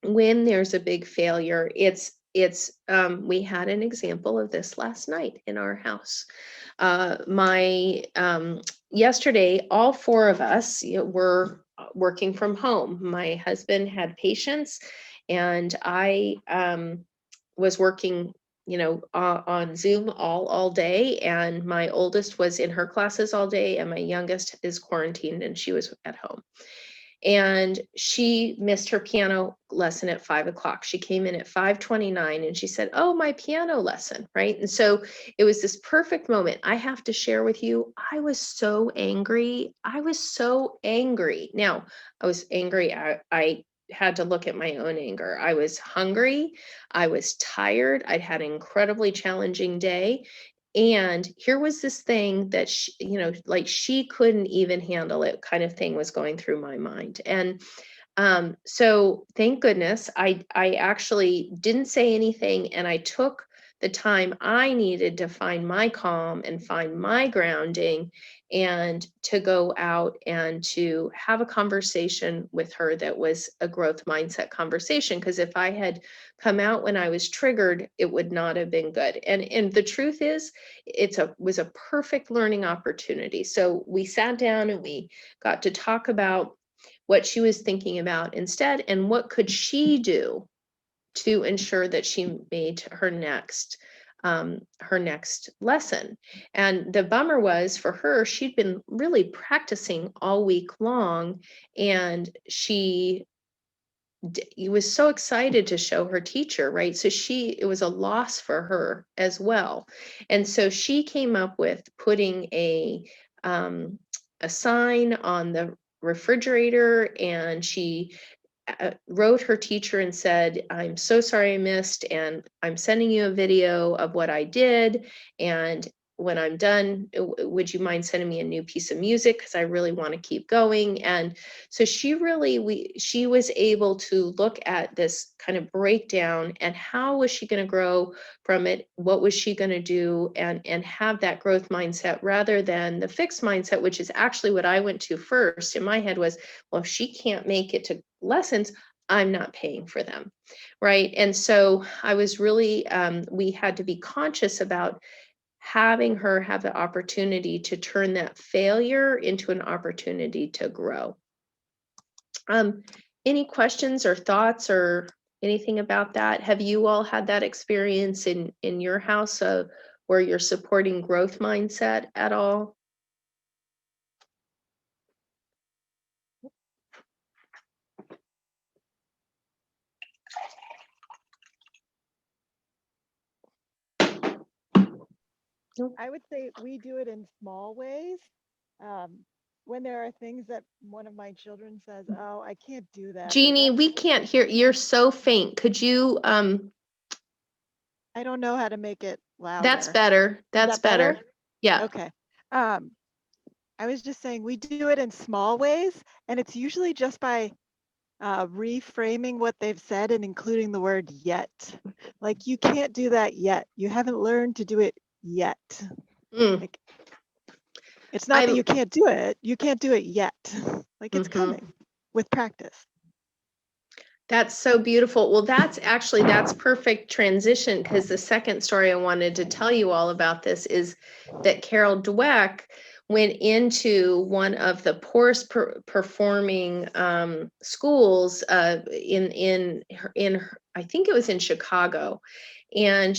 when there's a big failure, we had an example of this last night in our house. Yesterday, all four of us were working from home. My husband had patients, and I was working, on Zoom all day, and my oldest was in her classes all day, and my youngest is quarantined, and she was at home. And she missed her piano lesson at 5:00. She came in at 5:29 and she said, "Oh, my piano lesson," right? And so it was this perfect moment. I have to share with you, I was so angry. Now, I was angry. I had to look at my own anger. I was hungry. I was tired. I'd had an incredibly challenging day. And here was this thing that she couldn't even handle it, kind of thing was going through my mind. And so thank goodness I actually didn't say anything, and I took the time I needed to find my calm and find my grounding, and to go out and to have a conversation with her that was a growth mindset conversation. Because if I had come out when I was triggered, it would not have been good. And the truth is, was a perfect learning opportunity. So we sat down and we got to talk about what she was thinking about instead, and what could she do to ensure that she made her next her next lesson. And the bummer was for her, she'd been really practicing all week long, and she was so excited to show her teacher, right? So it was a loss for her as well. And so she came up with putting a sign on the refrigerator, and she wrote her teacher and said, "I'm so sorry I missed, and I'm sending you a video of what I did. And when I'm done, would you mind sending me a new piece of music? Because I really want to keep going." And so she was able to look at this kind of breakdown and how was she going to grow from it? What was she going to do? And have that growth mindset rather than the fixed mindset, which is actually what I went to first in my head was, well, if she can't make it to lessons, I'm not paying for them, right? And so I was really, we had to be conscious about having her have the opportunity to turn that failure into an opportunity to grow. Any questions or thoughts or anything about that? Have you all had that experience in your house where you're supporting growth mindset at all? I would say we do it in small ways. When there are things that one of my children says, "Oh, I can't do that." Jeannie, we can't hear. You're so faint. Could you? I don't know how to make it louder. That's better. That's better. Yeah. Okay. I was just saying we do it in small ways, and it's usually just by reframing what they've said and including the word yet. Like, you can't do that yet. You haven't learned to do it yet. Like, it's not that you can't do it. You can't do it yet. Like, it's coming with practice. That's so beautiful. Well, that's perfect transition, because the second story I wanted to tell you all about this is that Carol Dweck went into one of the poorest performing schools in I think it was in Chicago, and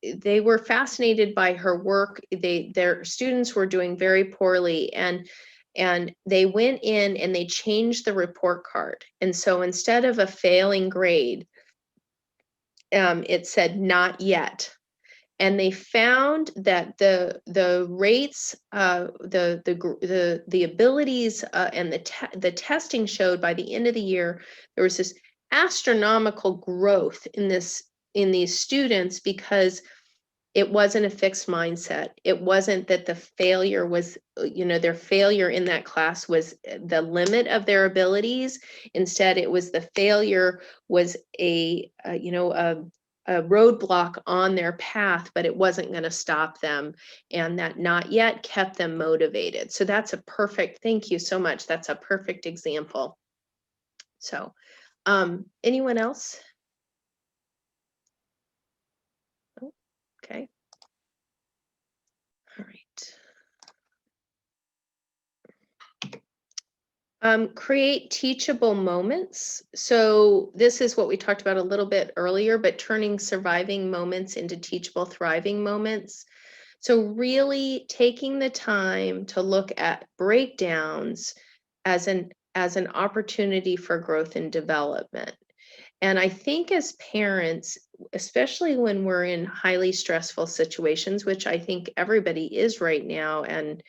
they were fascinated by her work. Their students were doing very poorly, and they went in and they changed the report card. And so instead of a failing grade, it said not yet. And they found that the rates, the abilities, and the testing showed by the end of the year, there was this astronomical growth in these students, because it wasn't a fixed mindset. It wasn't that the failure was, their failure in that class was the limit of their abilities. Instead, it was the failure was a roadblock on their path, but it wasn't going to stop them. And that not yet kept them motivated. So that's thank you so much. That's a perfect example. So, anyone else? Oh, okay. All right. Create teachable moments. So this is what we talked about a little bit earlier, but turning surviving moments into teachable, thriving moments. So really taking the time to look at breakdowns as an opportunity for growth and development. And I think as parents, especially when we're in highly stressful situations, which I think everybody is right now, and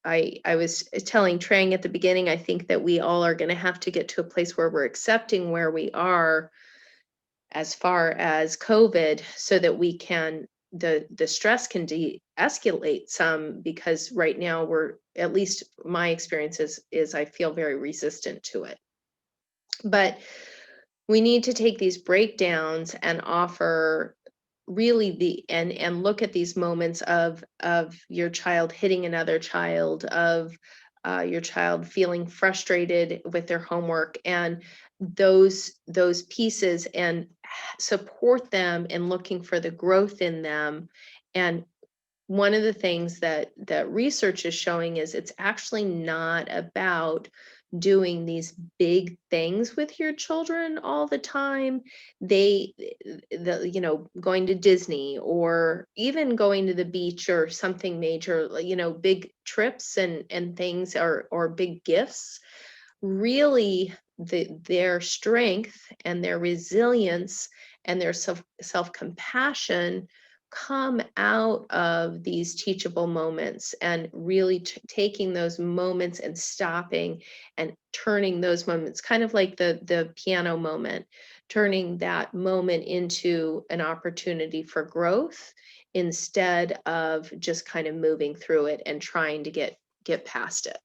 I was telling Trang at the beginning, I think that we all are going to have to get to a place where we're accepting where we are as far as COVID, so that we can, the stress can de-escalate some, because right now at least my experience is I feel very resistant to it. But we need to take these breakdowns and offer really and look at these moments of your child hitting another child, of your child feeling frustrated with their homework, and those pieces, and support them in looking for the growth in them. And one of the things that research is showing is it's actually not about doing these big things with your children all the time, going to Disney or even going to the beach or something major, big trips and things, or big gifts, really their strength and their resilience and their self-compassion come out of these teachable moments, and really taking those moments and stopping and turning those moments, kind of like the piano moment, turning that moment into an opportunity for growth instead of just kind of moving through it and trying to get past it.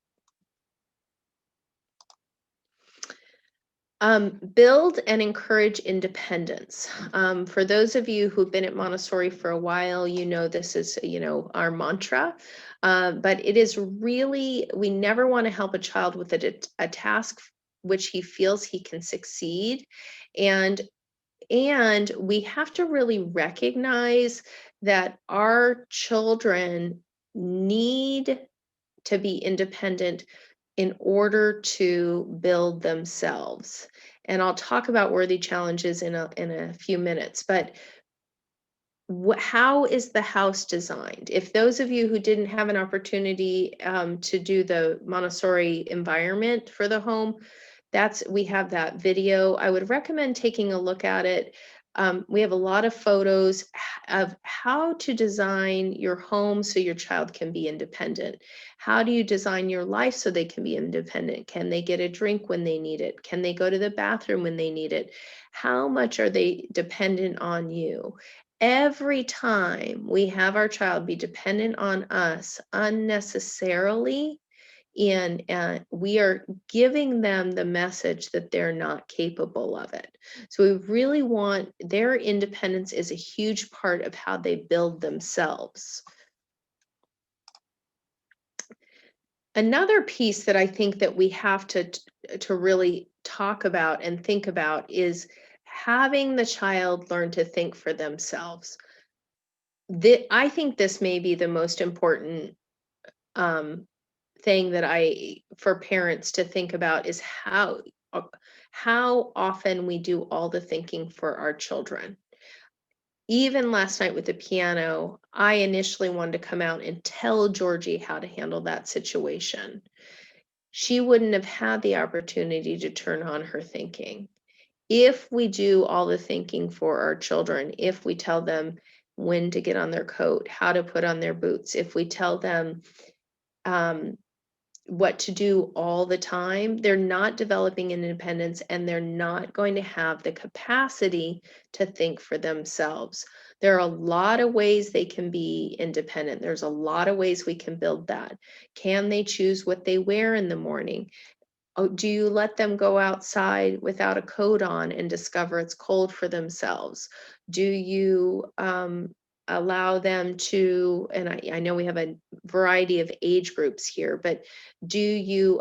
Build and encourage independence. For those of you who've been at Montessori for a while, this is, our mantra, but it is really, we never want to help a child with a task which he feels he can succeed. And we have to really recognize that our children need to be independent in order to build themselves. And I'll talk about worthy challenges in a few minutes, but how is the house designed? If those of you who didn't have an opportunity to do the Montessori environment for the home, we have that video. I would recommend taking a look at it. We have a lot of photos of how to design your home so your child can be independent. How do you design your life so they can be independent? Can they get a drink when they need it? Can they go to the bathroom when they need it? How much are they dependent on you? Every time we have our child be dependent on us unnecessarily, and we are giving them the message that they're not capable of it. So we really want their independence is a huge part of how they build themselves. Another piece that I think that we have to really talk about and think about is having the child learn to think for themselves. I think this may be the most important thing that for parents to think about is how often we do all the thinking for our children. Even last night with the piano, I initially wanted to come out and tell Georgie how to handle that situation. She wouldn't have had the opportunity to turn on her thinking. If we do all the thinking for our children, if we tell them when to get on their coat, how to put on their boots, if we tell them what to do all the time, they're not developing independence, and they're not going to have the capacity to think for themselves. There are a lot of ways they can be independent. There's a lot of ways we can build that. Can they choose what they wear in the morning? Oh, do you let them go outside without a coat on and discover it's cold for themselves? Do you allow them to, and I know we have a variety of age groups here, but do you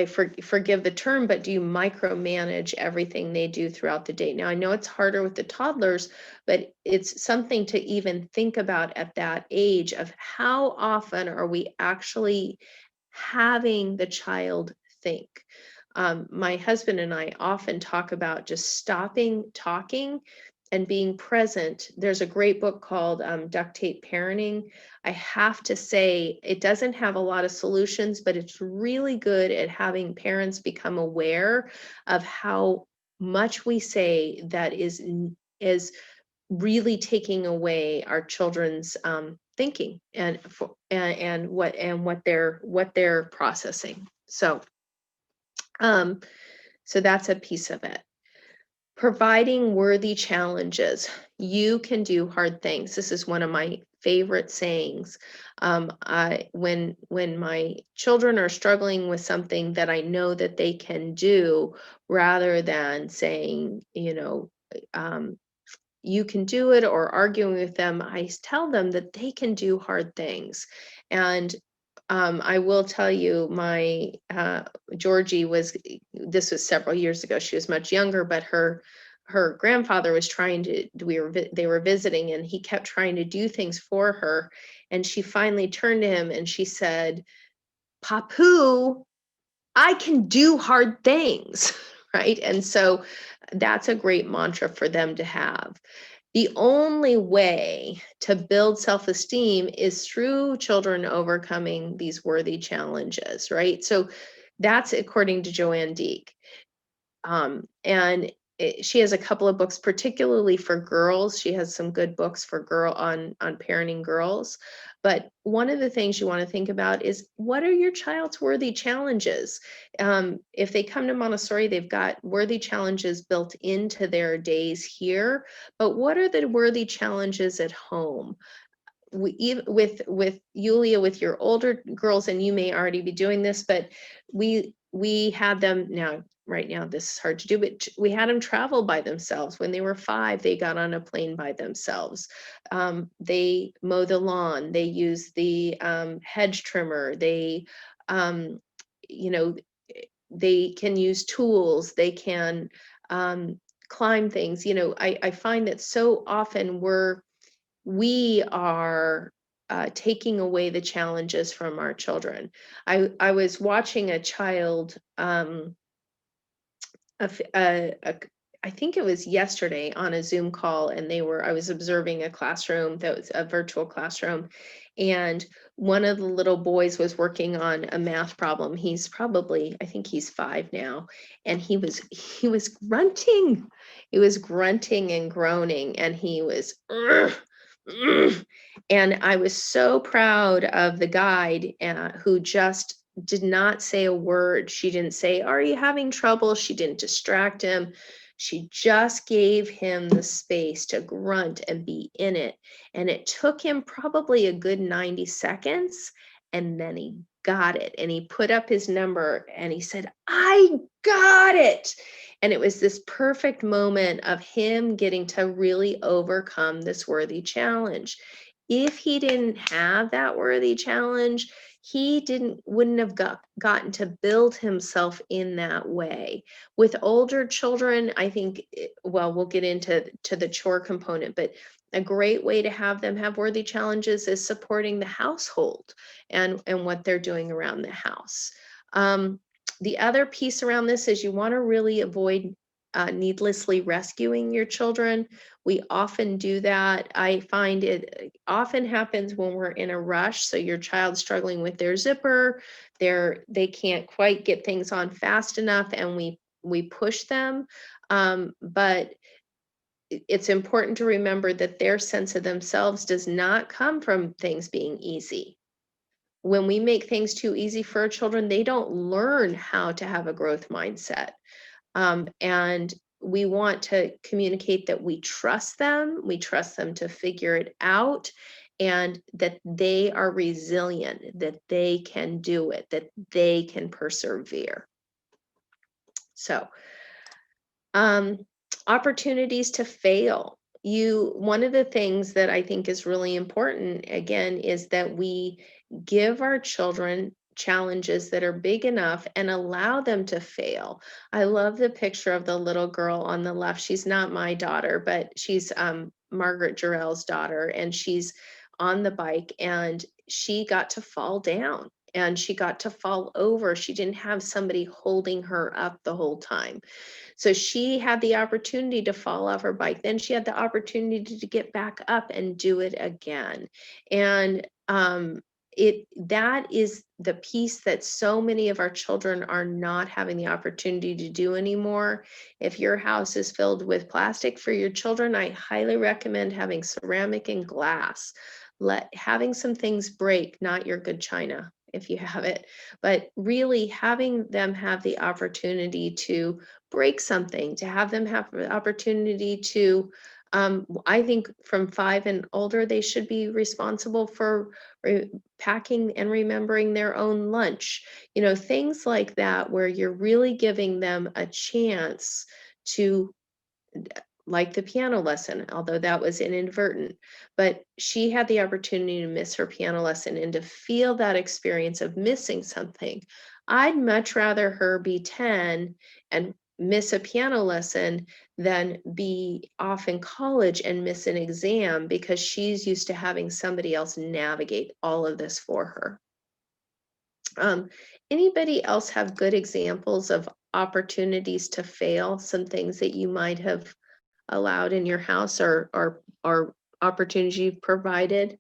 forgive the term, but do you micromanage everything they do throughout the day? Now, I know it's harder with the toddlers, but it's something to even think about at that age of how often are we actually having the child think. My husband and I often talk about just stopping talking and being present. There's a great book called Duct Tape Parenting. I have to say, it doesn't have a lot of solutions, but it's really good at having parents become aware of how much we say that is really taking away our children's thinking and what they're processing. So that's a piece of it. Providing worthy challenges. You can do hard things. This is one of my favorite sayings. When my children are struggling with something that I know that they can do, rather than saying, you can do it, or arguing with them, I tell them that they can do hard things. And I will tell you, my Georgie this was several years ago. She was much younger, but her her grandfather was trying to, they were visiting, and he kept trying to do things for her. And she finally turned to him and she said, "Papu, I can do hard things," right? And so that's a great mantra for them to have. The only way to build self-esteem is through children overcoming these worthy challenges, right? So that's according to Joanne Deek. And she has a couple of books, particularly for girls. She has some good books for on parenting girls. But one of the things you want to think about is, what are your child's worthy challenges? If they come to Montessori, they've got worthy challenges built into their days here. But what are the worthy challenges at home? With Yulia, with your older girls, and you may already be doing this, but we had them now. Right now, this is hard to do, but we had them travel by themselves. When they were 5, they got on a plane by themselves. They mow the lawn. They use the hedge trimmer. They, you know, they can use tools. They can climb things. I find that so often we are taking away the challenges from our children. I was watching a child, I think it was yesterday, on a Zoom call, and I was observing a classroom that was a virtual classroom, and one of the little boys was working on a math problem. He's probably, I think he's 5 now, and he was grunting. He was grunting and groaning, and he was "Ugh, ugh." And I was so proud of the guide who just did not say a word. She didn't say, "Are you having trouble?" She didn't distract him. She just gave him the space to grunt and be in it. And it took him probably a good 90 seconds. And then he got it. And he put up his number and he said, "I got it." And it was this perfect moment of him getting to really overcome this worthy challenge. If he didn't have that worthy challenge, he wouldn't have gotten to build himself in that way. With older children, I think, well, we'll get into the chore component, but a great way to have them have worthy challenges is supporting the household and what they're doing around the house. The other piece around this is you want to really avoid needlessly rescuing your children. We often do that. I find it often happens when we're in a rush. So your child's struggling with their zipper, they can't quite get things on fast enough, and we push them. But it's important to remember that their sense of themselves does not come from things being easy. When we make things too easy for our children, they don't learn how to have a growth mindset. And we want to communicate that we trust them to figure it out, and that they are resilient, that they can do it, that they can persevere. So, opportunities to fail. One of the things that I think is really important, again, is that we give our children challenges that are big enough and allow them to fail. I love the picture of the little girl on the left. She's not my daughter, but she's Margaret Jarrell's daughter, and she's on the bike, and she got to fall down and she got to fall over. She didn't have somebody holding her up the whole time. So she had the opportunity to fall off her bike. Then she had the opportunity to get back up and do it again. And that is the piece that so many of our children are not having the opportunity to do anymore. If your house is filled with plastic for your children, I highly recommend having ceramic and glass. Having some things break, not your good china if you have it, but really having them have the opportunity to break something, to have them have the opportunity to, I think from 5 and older, they should be responsible for packing and remembering their own lunch. Things like that, where you're really giving them a chance to, like the piano lesson, although that was inadvertent, but she had the opportunity to miss her piano lesson and to feel that experience of missing something. I'd much rather her be 10 and miss a piano lesson than be off in college and miss an exam because she's used to having somebody else navigate all of this for her. Anybody else have good examples of opportunities to fail, some things that you might have allowed in your house or opportunities you've provided?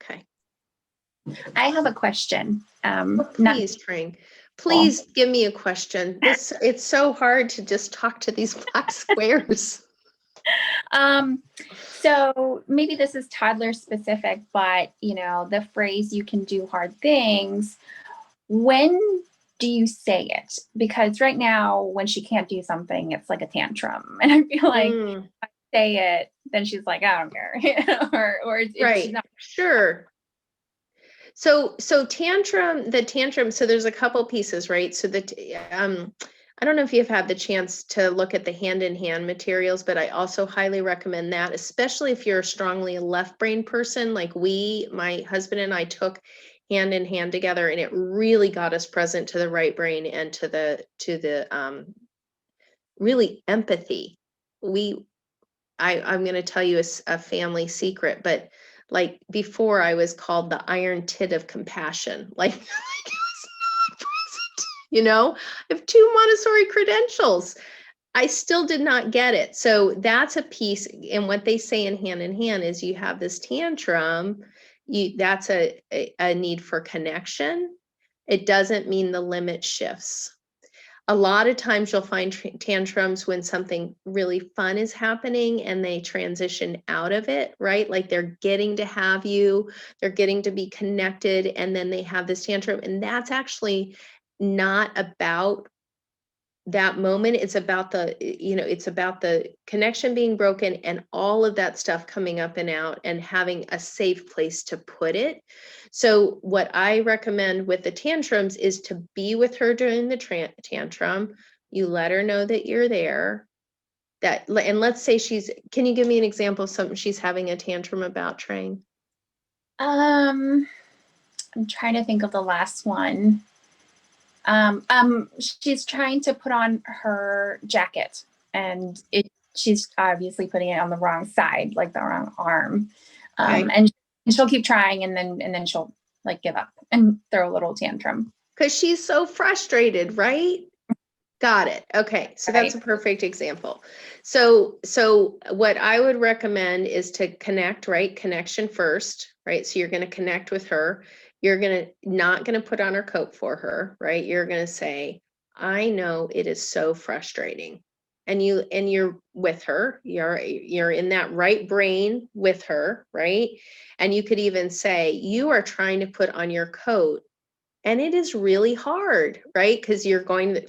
Okay. I have a question. Please, Trang, please give me a question. It's so hard to just talk to these black squares. So maybe this is toddler specific, but the phrase "you can do hard things," when do you say it? Because right now, when she can't do something, it's like a tantrum, and I feel like if I say it, then she's like, "I don't care," or right. She's not. Sure. So the tantrum, so there's a couple pieces, right? So I don't know if you've had the chance to look at the hand-in-hand materials, but I also highly recommend that, especially if you're a strongly left brain person, like my husband and I took hand in hand together, and it really got us present to the right brain and to the really empathy. I'm going to tell you a family secret, but like before I was called the iron tit of compassion. Like it was not present, I have 2 Montessori credentials. I still did not get it. So that's a piece. And what they say in hand is you have this tantrum, that's a need for connection. It doesn't mean the limit shifts. A lot of times you'll find tantrums when something really fun is happening and they transition out of it, right? Like they're getting to have you, they're getting to be connected, and then they have this tantrum. And that's actually not about that moment. It's about it's about the connection being broken and all of that stuff coming up and out and having a safe place to put it. So what I recommend with the tantrums is to be with her during the tantrum. You let her know that you're there. And let's say can you give me an example of something she's having a tantrum about, Trang? I'm trying to think of the last one. She's trying to put on her jacket, and she's obviously putting it on the wrong side, like the wrong arm. Okay. And she'll keep trying, and then she'll like give up and throw a little tantrum. Because she's so frustrated, right? Got it. Okay. So that's a perfect example. So what I would recommend is to connect, right? Connection first, right? So you're going to connect with her. You're not going to put on her coat for her, right? You're going to say, I know it is so frustrating. And you're with her. You're in that right brain with her, right? And you could even say, you are trying to put on your coat, and it is really hard, right? Because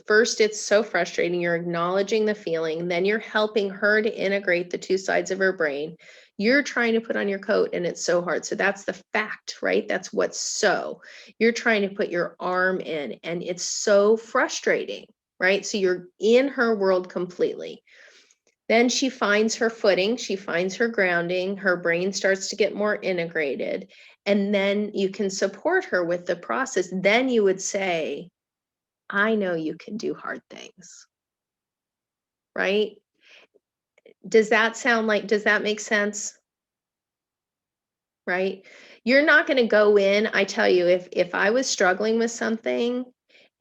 first, it's so frustrating. You're acknowledging the feeling. Then you're helping her to integrate the 2 sides of her brain. You're trying to put on your coat and it's so hard. So that's the fact, right? That's what's so. You're trying to put your arm in and it's so frustrating, right? So you're in her world completely. Then she finds her footing, she finds her grounding, her brain starts to get more integrated, and then you can support her with the process. Then you would say, I know you can do hard things, right? Does that make sense? Right? You're not going to go in, I tell you, if I was struggling with something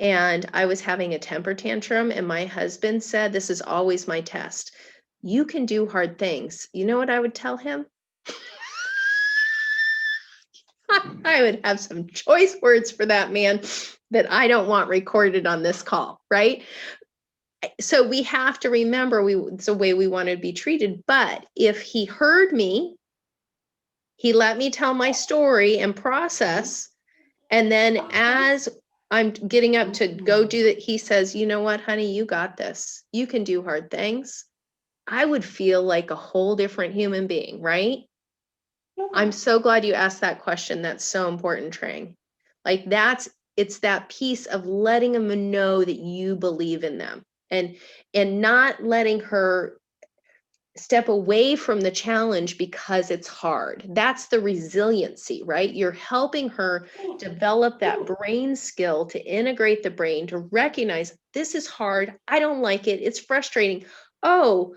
and I was having a temper tantrum and my husband said, this is always my test, you can do hard things. You know what I would tell him? I would have some choice words for that man that I don't want recorded on this call, right? So we have to remember it's the way we want to be treated. But if he heard me, he let me tell my story and process. And then as I'm getting up to go do that, he says, you know what, honey, you got this. You can do hard things. I would feel like a whole different human being, right? I'm so glad you asked that question. That's so important, Trang. Like it's that piece of letting them know that you believe in them and not letting her step away from the challenge because it's hard. That's the resiliency, right? You're helping her develop that brain skill to integrate the brain, to recognize this is hard. I don't like it. It's frustrating. Oh,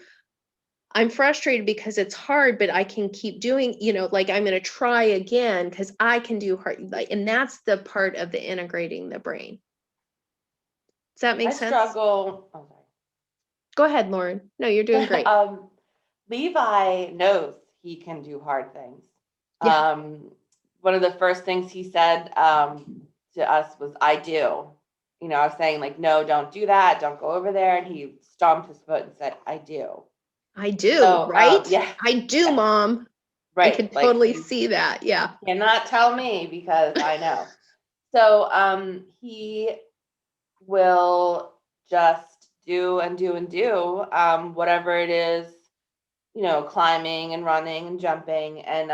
I'm frustrated because it's hard, but I can keep doing, like I'm going to try again because I can do hard. And that's the part of the integrating the brain. Does that make I sense? struggle. Oh, sorry. Go ahead, Lauren. No, you're doing great. Levi knows he can do hard things. Yeah. One of the first things he said to us was, I do. I was saying like, no, don't do that. Don't go over there. And he stomped his foot and said, I do. I do, So, right? yeah. I do, Yeah. Mom. Right. I can Like, totally see that. Yeah. You cannot tell me because I know. So he will just do and do and do whatever it is, climbing and running and jumping. And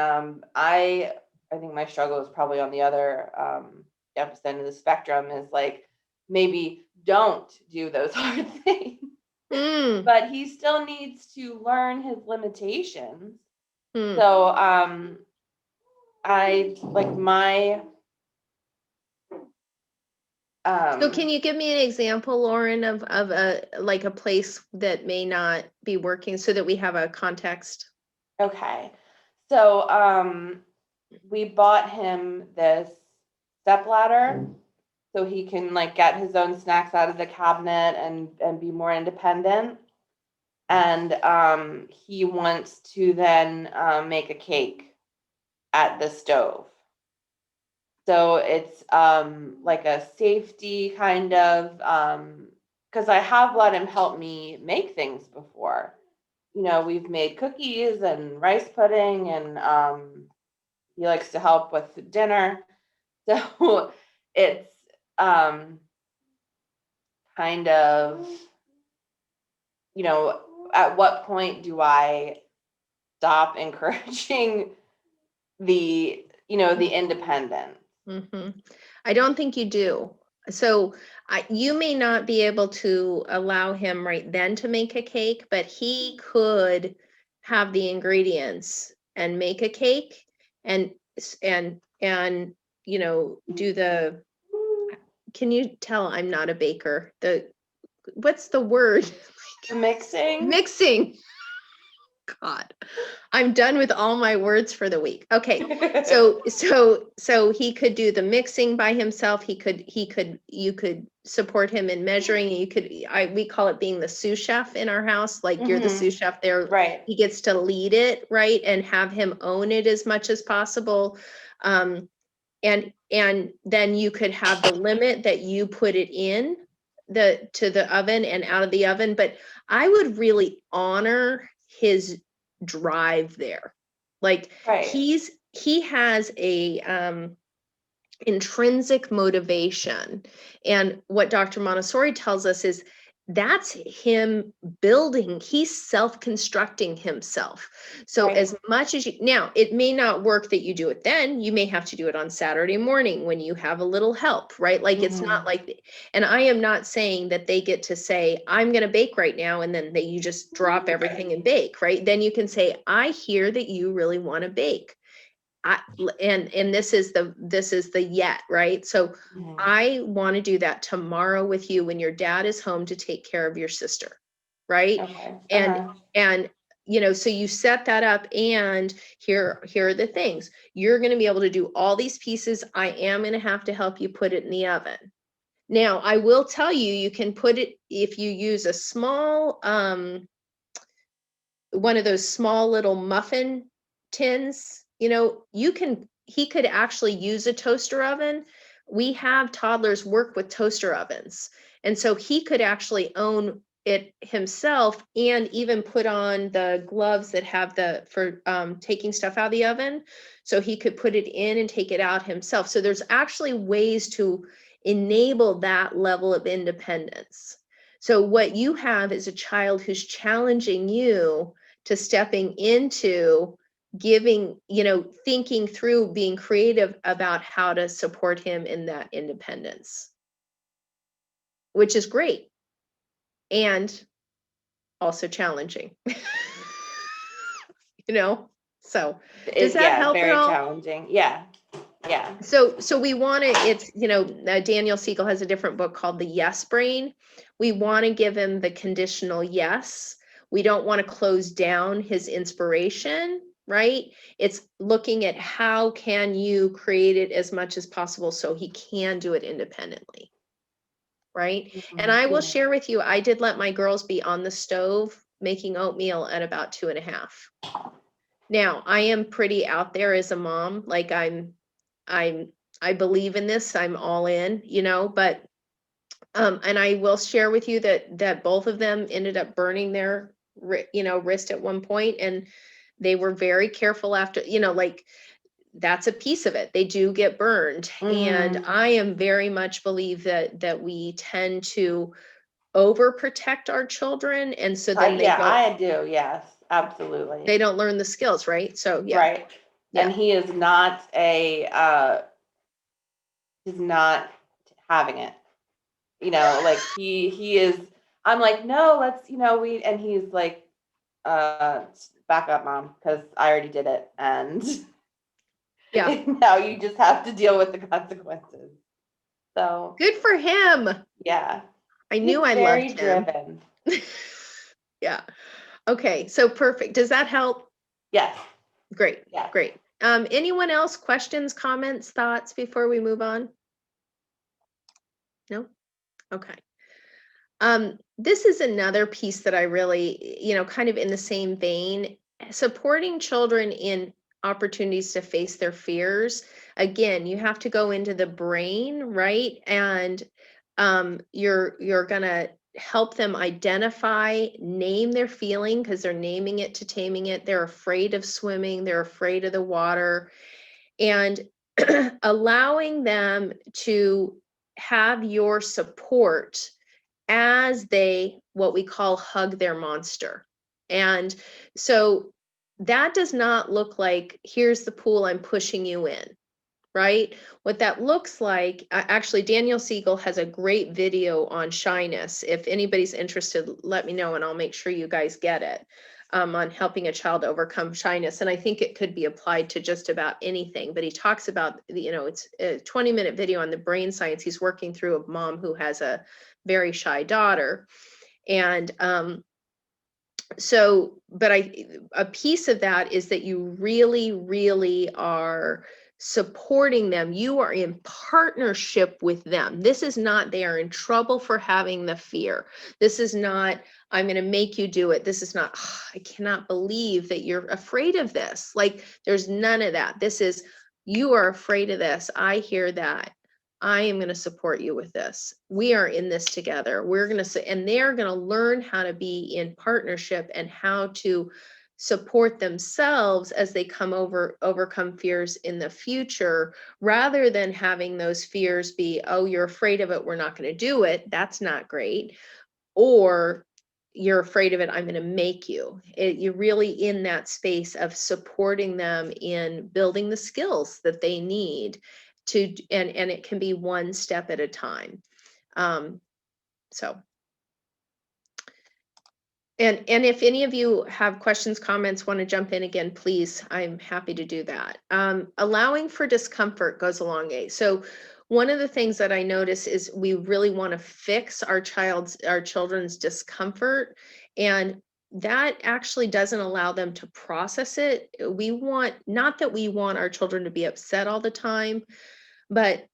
I think my struggle is probably on the other opposite end of the spectrum, is like, maybe don't do those hard things. But he still needs to learn his limitations. So I like my so can you give me an example, Lauren, of a place that may not be working so that we have a context? Okay. So we bought him this step ladder so he can like get his own snacks out of the cabinet and be more independent. And he wants to then make a cake at the stove. So it's like a safety kind of, because I have let him help me make things before. We've made cookies and rice pudding, and he likes to help with dinner. So it's kind of, at what point do I stop encouraging the independence? I don't think you do. So you may not be able to allow him right then to make a cake, but he could have the ingredients and make a cake and do the, can you tell I'm not a baker? What's the word? Mixing. God, I'm done with all my words for the week. Okay. So he could do the mixing by himself. You could support him in measuring. We call it being the sous chef in our house. Like you're the sous chef there. Right. He gets to lead it, right? And have him own it as much as possible. And then you could have the limit that you put it in to the oven and out of the oven. But I would really honor his drive there. Like right. he has a intrinsic motivation. And what Dr. Montessori tells us is that's him building, he's self-constructing himself. So right. As much as now, it may not work that you do it then, you may have to do it on Saturday morning when you have a little help, right? Like it's not like, and I am not saying that they get to say, I'm going to bake right now. And then you just drop everything and bake, right? Then you can say, I hear that you really want to bake. And this is the yet, right? So I want to do that tomorrow with you when your dad is home to take care of your sister, right? Okay. And so you set that up, and here are the things. You're going to be able to do all these pieces. I am going to have to help you put it in the oven. Now, I will tell you, you can put it, if you use a small, one of those small little muffin tins, he could actually use a toaster oven. We have toddlers work with toaster ovens. And so he could actually own it himself and even put on the gloves that have for taking stuff out of the oven. So he could put it in and take it out himself. So there's actually ways to enable that level of independence. So what you have is a child who's challenging you to stepping into giving, thinking through, being creative about how to support him in that independence, which is great and also challenging. So does that help very at all? challenging. Yeah. So we want to, it's, Daniel Siegel has a different book called The Yes Brain. We want to give him the conditional yes. We don't want to close down his inspiration, right? It's looking at how can you create it as much as possible so he can do it independently, right? And I will share with you, I did let my girls be on the stove making oatmeal at about 2.5. Now, I am pretty out there as a mom. Like I believe in this. I'm all in, but and I will share with you that both of them ended up burning their wrist at one point, and they were very careful after, like that's a piece of it. They do get burned. And I am very much believe that we tend to overprotect our children, and so then I do. Yes, absolutely. they don't learn the skills, right? So yeah. Right. Yeah. And he is not he's not having it. Like he is, I'm like, no, let's, and he's like, back up, Mom, because I already did it. And yeah, now you just have to deal with the consequences. So good for him. Yeah. I knew I loved him. Driven. Yeah. Okay. So perfect. Does that help? Yes. Great. Yeah. Great. Anyone else? Questions, comments, thoughts before we move on? No? Okay. This is another piece that I really, kind of in the same vein, supporting children in opportunities to face their fears. Again, you have to go into the brain, right? And you're gonna help them identify, name their feeling, because they're naming it to taming it. They're afraid of swimming, they're afraid of the water, and allowing them to have your support as they, what we call, hug their monster. And so that does not look like, here's the pool, I'm pushing you in, right? What that looks like, actually, Daniel Siegel has a great video on shyness. If anybody's interested, let me know and I'll make sure you guys get it, on helping a child overcome shyness. And I think it could be applied to just about anything, but he talks about, it's a 20-minute video on the brain science. He's working through a mom who has a very shy daughter. And but a piece of that is that you really, really are supporting them. You are in partnership with them. This is not, they are in trouble for having the fear. This is not, I'm going to make you do it. This is not, oh, I cannot believe that you're afraid of this. Like, there's none of that. This is, you are afraid of this. I hear that. I am going to support you with this. We are in this together. We're going to, and they're going to learn how to be in partnership and how to support themselves as they overcome fears in the future, rather than having those fears be, oh, you're afraid of it, we're not going to do it. That's not great. Or you're afraid of it, I'm going to make you. You're really in that space of supporting them in building the skills that they need to, and it can be one step at a time. So, and if any of you have questions, comments, want to jump in again, please, I'm happy to do that. Allowing for discomfort goes a long way. So one of the things that I notice is we really want to fix our children's discomfort, and that actually doesn't allow them to process it. We want, not that we want our children to be upset all the time, but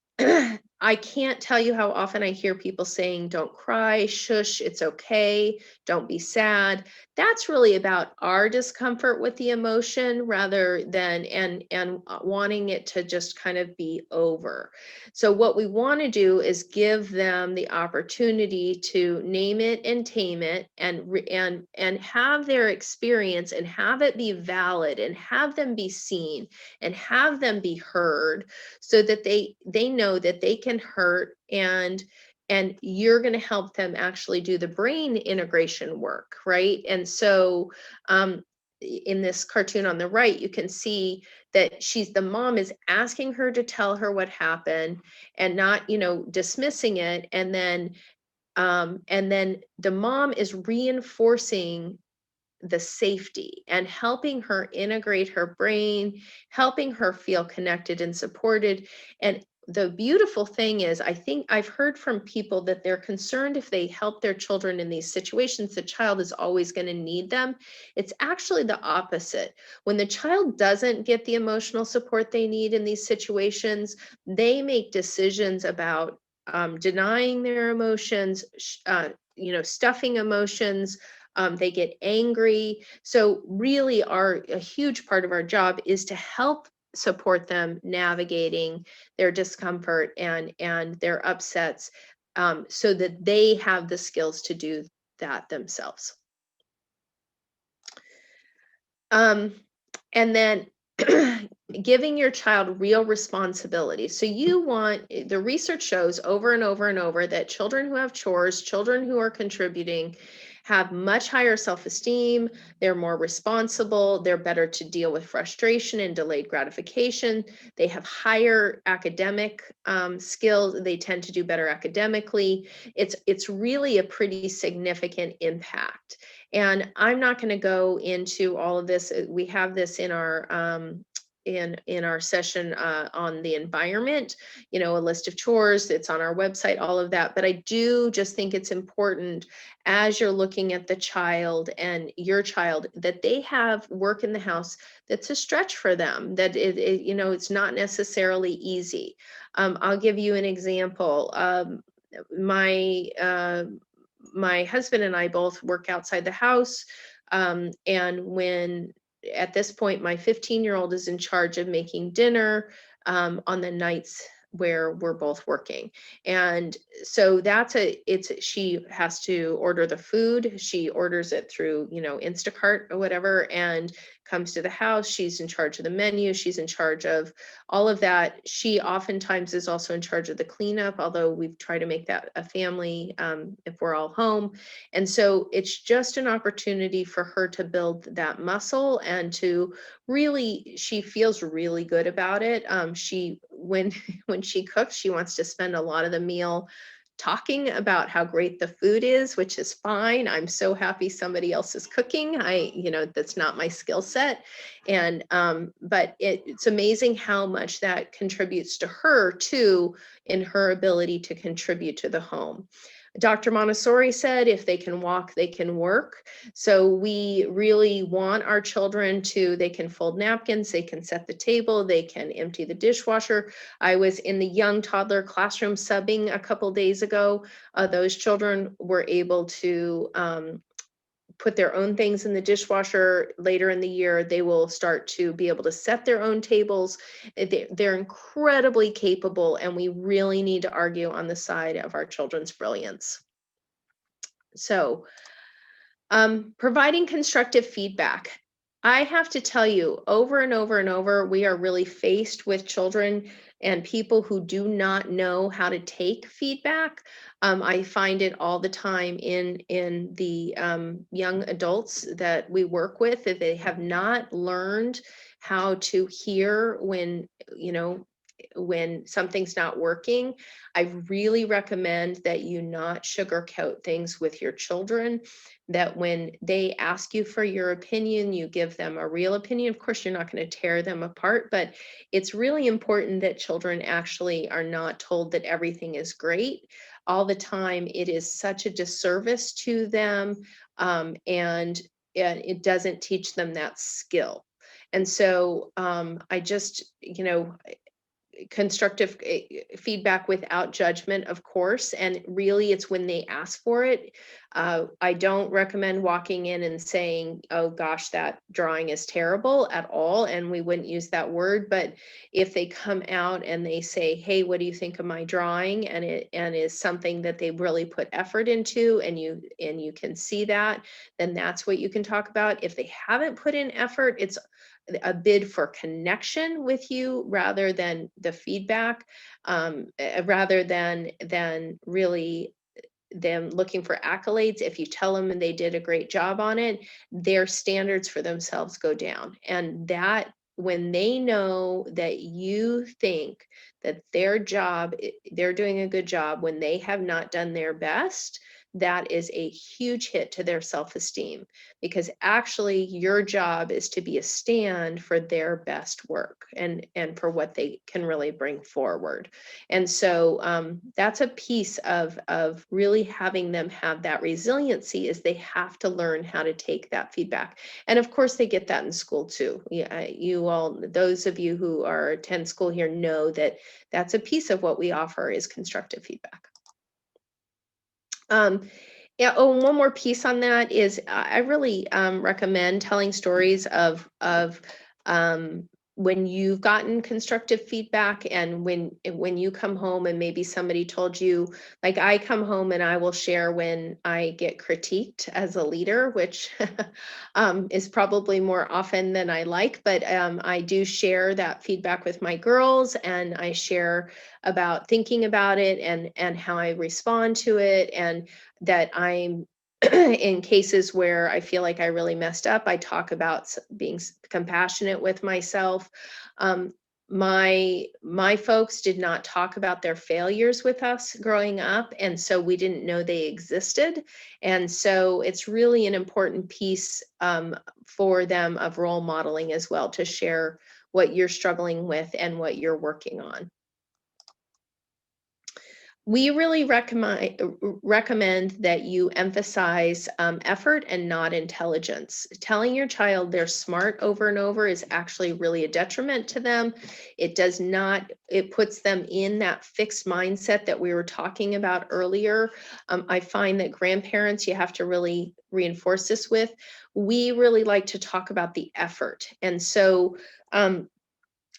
I can't tell you how often I hear people saying, don't cry, shush, it's okay, don't be sad. That's really about our discomfort with the emotion, rather than, and wanting it to just kind of be over. So what we want to do is give them the opportunity to name it and tame it, and have their experience, and have it be valid, and have them be seen, and have them be heard, so that they know that they can hurt, and you're going to help them actually do the brain integration work, right? And so in this cartoon on the right, you can see that the mom is asking her to tell her what happened, and not, dismissing it. And then the mom is reinforcing the safety and helping her integrate her brain, helping her feel connected and supported. And the beautiful thing is, I think I've heard from people that they're concerned if they help their children in these situations, the child is always going to need them. It's actually the opposite. When the child doesn't get the emotional support they need in these situations, they make decisions about denying their emotions, stuffing emotions. They get angry. So really a huge part of our job is to help support them navigating their discomfort and their upsets, so that they have the skills to do that themselves. And then giving your child real responsibility. So the research shows over and over and over that children who have chores, children who are contributing, have much higher self-esteem, they're more responsible, they're better to deal with frustration and delayed gratification, they have higher academic skills, they tend to do better academically. It's really a pretty significant impact. And I'm not going to go into all of this. We have this in our in our session on the environment, a list of chores. It's on our website, all of that. But I do just think it's important, as you're looking at the child and your child, that they have work in the house that's a stretch for them, that it's not necessarily easy. I'll give you an example. My husband and I both work outside the house. And when at this point, my 15-year-old is in charge of making dinner on the nights where we're both working. And so she has to order the food. She orders it through, Instacart or whatever, and comes to the house. She's in charge of the menu. She's in charge of all of that. She oftentimes is also in charge of the cleanup, although we've tried to make that a family if we're all home. And so it's just an opportunity for her to build that muscle and to really, she feels really good about it. When she cooks, she wants to spend a lot of the meal talking about how great the food is, which is fine. I'm so happy somebody else is cooking. That's not my skill set. And, but it's amazing how much that contributes to her too, in her ability to contribute to the home. Dr. Montessori said, if they can walk, they can work. So we really want our children they can fold napkins, they can set the table, they can empty the dishwasher. I was in the young toddler classroom subbing a couple days ago. Those children were able to put their own things in the dishwasher. Later in the year, they will start to be able to set their own tables. They're incredibly capable, and we really need to argue on the side of our children's brilliance. So, providing constructive feedback. I have to tell you, over and over and over, we are really faced with children and people who do not know how to take feedback. I find it all the time in the young adults that we work with, that they have not learned how to hear when something's not working. I really recommend that you not sugarcoat things with your children, that when they ask you for your opinion, you give them a real opinion. Of course, you're not going to tear them apart, but it's really important that children actually are not told that everything is great all the time. It is such a disservice to them, and it doesn't teach them that skill. And so I just, constructive feedback without judgment, of course, and really it's when they ask for it. I don't recommend walking in and saying, oh gosh, that drawing is terrible at all, and we wouldn't use that word. But if they come out and they say, hey, what do you think of my drawing, and it is something that they really put effort into, and you can see that, then that's what you can talk about. If they haven't put in effort, it's a bid for connection with you rather than the feedback, rather than really them looking for accolades. If you tell them and they did a great job on it, their standards for themselves go down. And that, when they know that you think that their job, they're doing a good job when they have not done their best, that is a huge hit to their self-esteem, because actually your job is to be a stand for their best work and for what they can really bring forward. And so that's a piece of really having them have that resiliency, is they have to learn how to take that feedback. And of course they get that in school too. Yeah, you all, those of you who attend school here, know that that's a piece of what we offer is constructive feedback. Yeah. Oh, one more piece on that is I really recommend telling stories of when you've gotten constructive feedback, and when you come home and maybe somebody told you, like I come home and I will share when I get critiqued as a leader, which is probably more often than I like, but I do share that feedback with my girls, and I share about thinking about it and how I respond to it, and that I'm in cases where I feel like I really messed up, I talk about being compassionate with myself. My folks did not talk about their failures with us growing up, and so we didn't know they existed. And so it's really an important piece for them of role modeling as well, to share what you're struggling with and what you're working on. We really recommend that you emphasize effort and not intelligence. Telling your child they're smart over and over is actually really a detriment to them. It does not, it puts them in that fixed mindset that we were talking about earlier. I find that grandparents, you have to really reinforce this with. We really like to talk about the effort. And so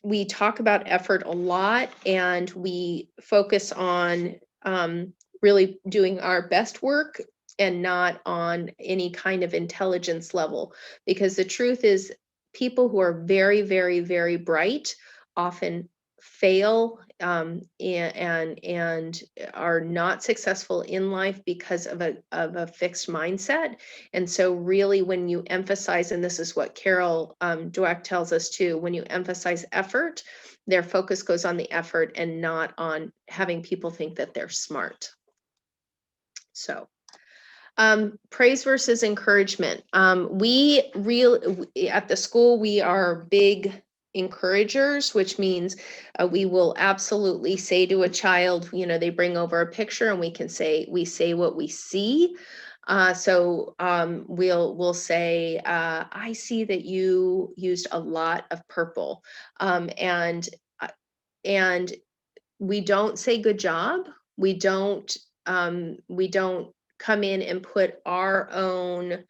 we talk about effort a lot, and we focus on really doing our best work and not on any kind of intelligence level. Because the truth is, people who are very, very, very bright often fail and are not successful in life because of a fixed mindset. And so really, when you emphasize, and this is what Carol Dweck tells us too, when you emphasize effort, their focus goes on the effort and not on having people think that they're smart. So praise versus encouragement. We really, at the school, we are big encouragers, which means we will absolutely say to a child, you know, they bring over a picture and we say what we see. So we'll say, I see that you used a lot of purple, and we don't say good job. We don't come in and put our own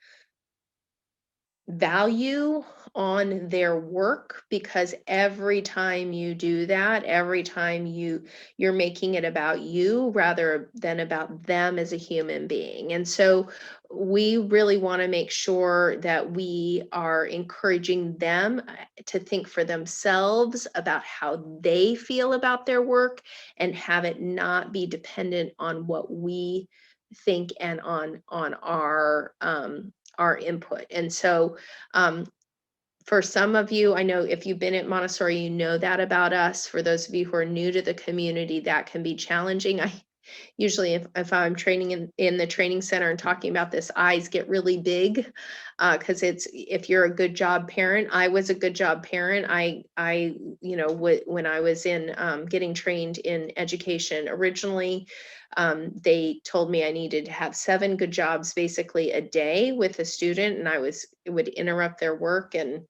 value on their work, because every time you do that, every time you're making it about you rather than about them as a human being. And so we really want to make sure that we are encouraging them to think for themselves about how they feel about their work, and have it not be dependent on what we think and on our input. And so for some of you, I know if you've been at Montessori, you know that about us. For those of you who are new to the community, that can be challenging. I usually, if I'm training in the training center and talking about this, eyes get really big, because it's, if you're a good job parent. I was a good job parent. I you know, when I was in getting trained in education originally, they told me I needed to have 7 good jobs basically a day with a student, and it would interrupt their work, and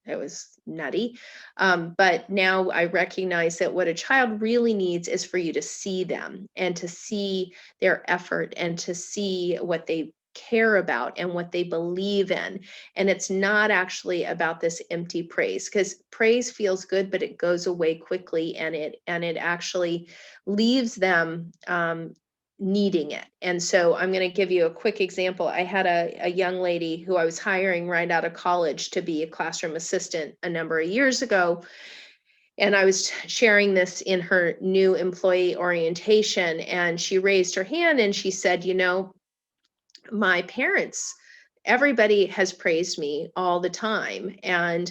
it was nutty. But now I recognize that what a child really needs is for you to see them, and to see their effort, and to see what they care about and what they believe in. And it's not actually about this empty praise, because praise feels good, but it goes away quickly, and it actually leaves them needing it. And so I'm going to give you a quick example. I had a young lady who I was hiring right out of college to be a classroom assistant a number of years ago. And I was sharing this in her new employee orientation, and she raised her hand and she said, you know, my parents, everybody has praised me all the time. And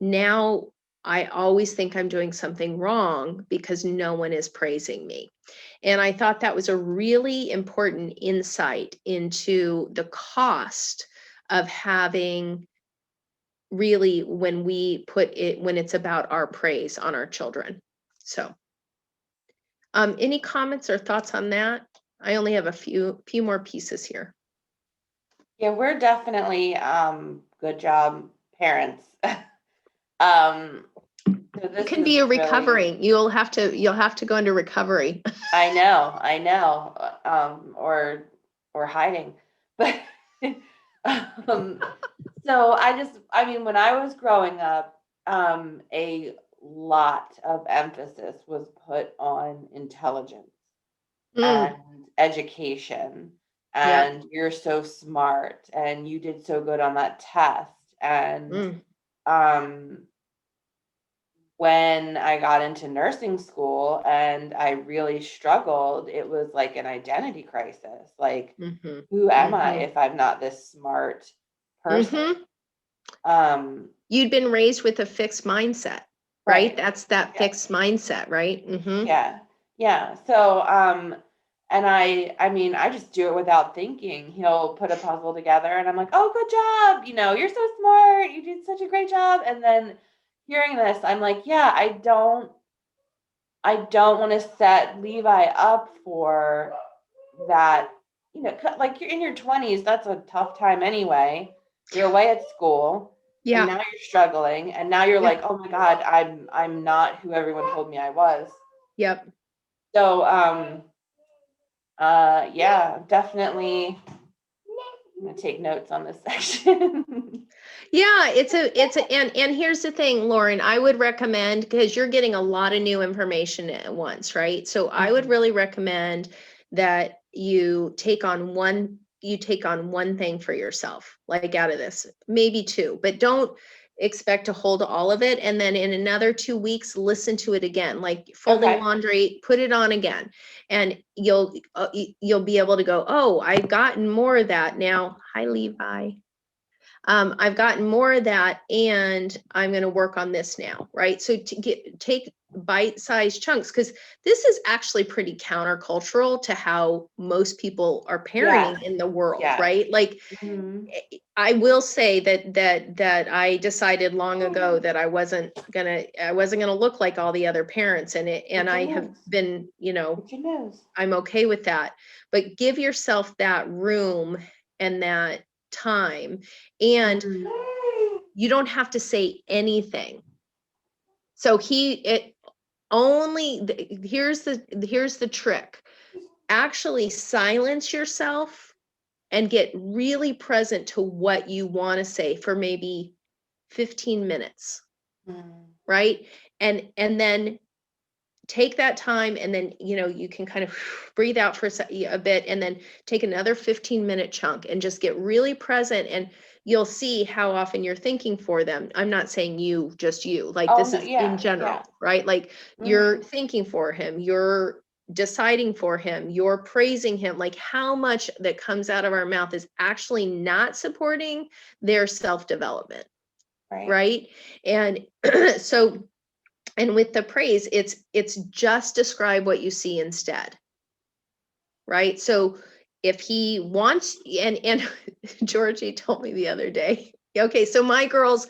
now I always think I'm doing something wrong because no one is praising me. And I thought that was a really important insight into the cost of having really when it's about our praise on our children. So, any comments or thoughts on that? I only have a few more pieces here. Yeah, we're definitely good job parents. So It can be a recovering. You'll have to go into recovery. I know, or hiding, but so I mean, when I was growing up, a lot of emphasis was put on intelligence and education, and you're so smart, and you did so good on that test, and when I got into nursing school and I really struggled, it was like an identity crisis. Like, who am I if I'm not this smart person? You'd been raised with a fixed mindset, right? That's that fixed mindset, right? Yeah. So, and I mean, I just do it without thinking. He'll put a puzzle together and I'm like, oh, good job. You're so smart. You did such a great job. And then hearing this, I'm like, yeah, I don't want to set Levi up for that. Like you're in your 20s, that's a tough time anyway. You're away at school. Yeah. And now you're struggling. And now you're like, oh my God, I'm not who everyone told me I was. Yep. So, yeah, definitely. I'm gonna take notes on this section. Yeah, and here's the thing, Lauren, I would recommend, because you're getting a lot of new information at once, right? So I would really recommend that you take on one thing for yourself, like out of this, maybe two, but don't expect to hold all of it. And then in another 2 weeks, listen to it again, like folding laundry, put it on again. And you'll be able to go, oh, I've gotten more of that now. Hi, Levi. I've gotten more of that, and I'm going to work on this now, right? So take bite-sized chunks, because this is actually pretty countercultural to how most people are parenting in the world, right? Like, I will say that I decided long ago that I wasn't gonna look like all the other parents, and I have been, I'm okay with that. But give yourself that room and that time, and you don't have to say anything. So here's the trick. Actually silence yourself and get really present to what you want to say for maybe 15 minutes. Right? And then take that time, and then you can kind of breathe out for a bit, and then take another 15-minute chunk and just get really present, and you'll see how often you're thinking for them. I'm not saying just you, like this is in general, right? Like you're thinking for him, you're deciding for him, you're praising him, like how much that comes out of our mouth is actually not supporting their self-development, right? And so, and with the praise, it's just describe what you see instead, right? So if he wants, and Georgie told me the other day, okay, so my girls,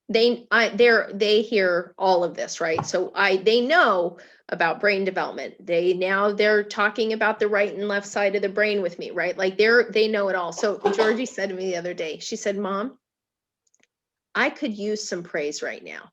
they hear all of this, right? So they know about brain development. They're talking about the right and left side of the brain with me, right? Like they know it all. So Georgie said to me the other day, she said, Mom, I could use some praise right now.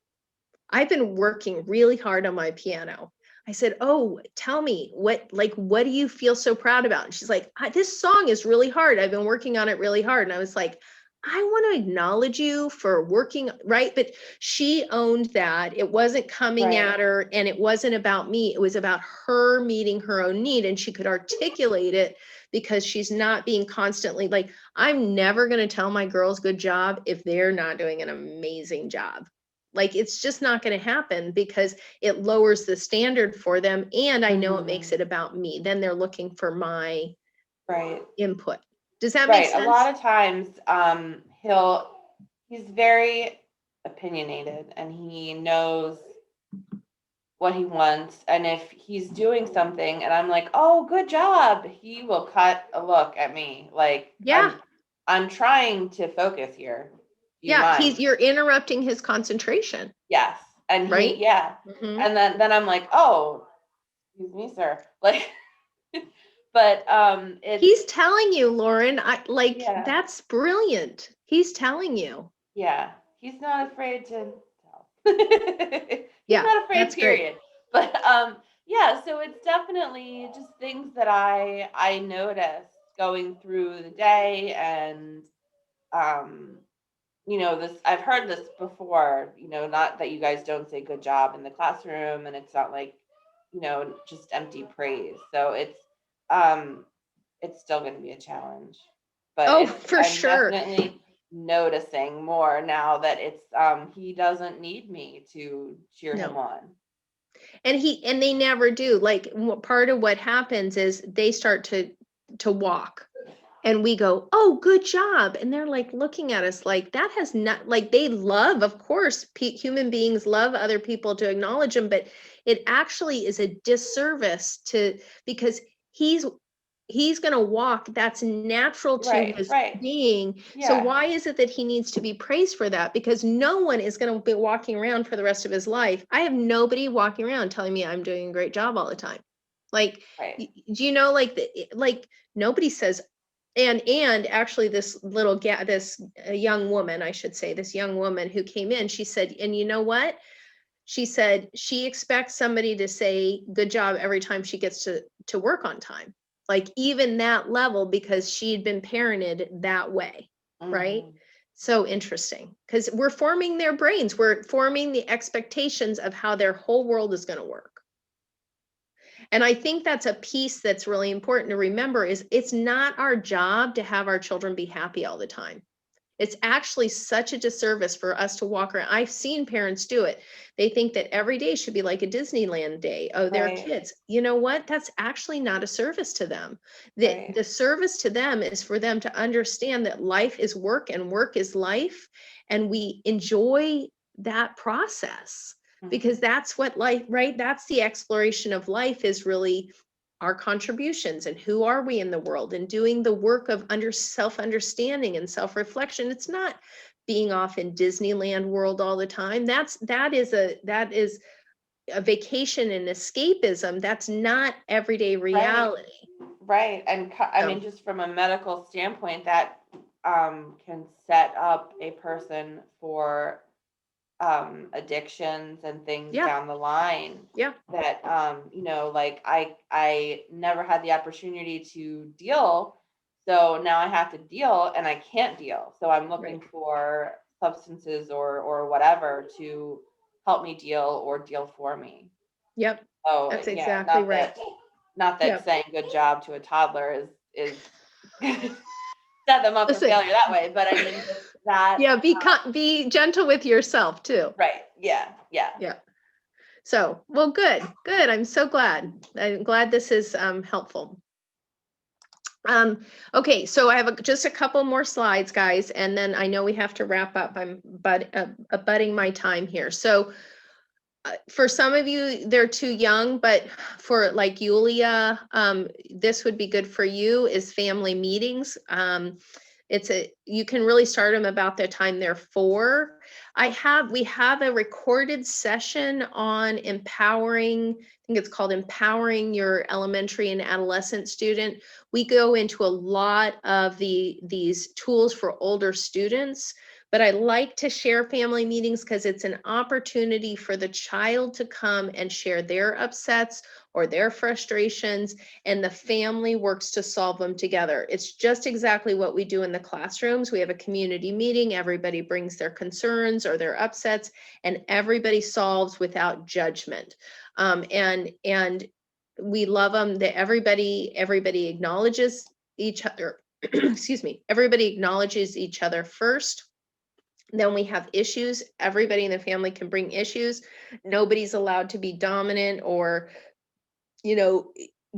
I've been working really hard on my piano. I said, oh, tell me, what do you feel so proud about? And she's like, this song is really hard. I've been working on it really hard. And I was like, I want to acknowledge you for working, right? But she owned that. It wasn't coming at her, and it wasn't about me. It was about her meeting her own need, and she could articulate it because she's not being constantly like, I'm never going to tell my girls good job if they're not doing an amazing job. Like, it's just not going to happen because it lowers the standard for them. And I know it makes it about me. Then they're looking for my input. Does that make sense? A lot of times, he's very opinionated, and he knows what he wants. And if he's doing something and I'm like, oh, good job, he will cut a look at me like, Yeah. I'm trying to focus here. Do you Yeah. mind? You're interrupting his concentration. Yes. And right. Mm-hmm. And then I'm like, oh, excuse me, sir. Like, but he's telling you, Lauren, yeah. that's brilliant. He's telling you. Yeah. He's not afraid to tell. He's not afraid, that's period. great. But yeah, so it's definitely just things that I noticed going through the day. And you know, this, I've heard this before, you know, not that you guys don't say good job in the classroom, and it's not like, you know, just empty praise. So it's still going to be a challenge, but Oh, for I'm sure. definitely noticing more now that it's he doesn't need me to cheer him on. And they never do. Like, part of what happens is they start to walk, and we go, oh, good job. And they're like looking at us like that has not, like, they love, of course, human beings love other people to acknowledge them, but it actually is a disservice because he's going to walk. That's natural to his being. So why is it that he needs to be praised for that? Because no one is going to be walking around for the rest of his life. I have nobody walking around telling me I'm doing a great job all the time. Like, do you know, like nobody says, and actually this young woman, I should say, this young woman who came in, she said, and you know what? She said she expects somebody to say good job every time she gets to work on time. Like, even that level, because she'd been parented that way, right? So interesting, because we're forming their brains. We're forming the expectations of how their whole world is going to work. And I think that's a piece that's really important to remember, is it's not our job to have our children be happy all the time. It's actually such a disservice for us to walk around. I've seen parents do it. They think that every day should be like a Disneyland day. Oh, they're kids. You know what? That's actually not a service to them. The service to them is for them to understand that life is work and work is life. And we enjoy that process, because that's what life, right? That's the exploration of life, is really our contributions and who are we in the world, and doing the work of self-understanding and self-reflection. It's not being off in Disneyland world all the time. That is a vacation and escapism. That's not everyday reality. Right. And I mean, just from a medical standpoint, that can set up a person for addictions and things down the line. That you know, like I never had the opportunity to deal, so now I have to deal, and I can't deal, so I'm looking for substances or whatever to help me deal or deal for me. Oh, That's exactly right. Not that saying good job to a toddler is set them up for failure that way, but I mean that. Be gentle with yourself too. Right. Yeah. So, well, good. I'm so glad. I'm glad this is helpful. Okay, so I have just a couple more slides, guys, and then I know we have to wrap up. I'm abutting my time here. So for some of you, they're too young, but for like Yulia, this would be good for you, is family meetings. You can really start them about the time they're 4. We have a recorded session on empowering, I think it's called Empowering Your Elementary and Adolescent Student. We go into a lot of these tools for older students, but I like to share family meetings because it's an opportunity for the child to come and share their upsets or their frustrations, and the family works to solve them together. It's just exactly what we do in the classrooms. We have a community meeting, everybody brings their concerns or their upsets, and everybody solves without judgment. And we love them, that everybody acknowledges each other. Excuse me, everybody acknowledges each other first. Then we have issues. Everybody in the family can bring issues. Nobody's allowed to be dominant or,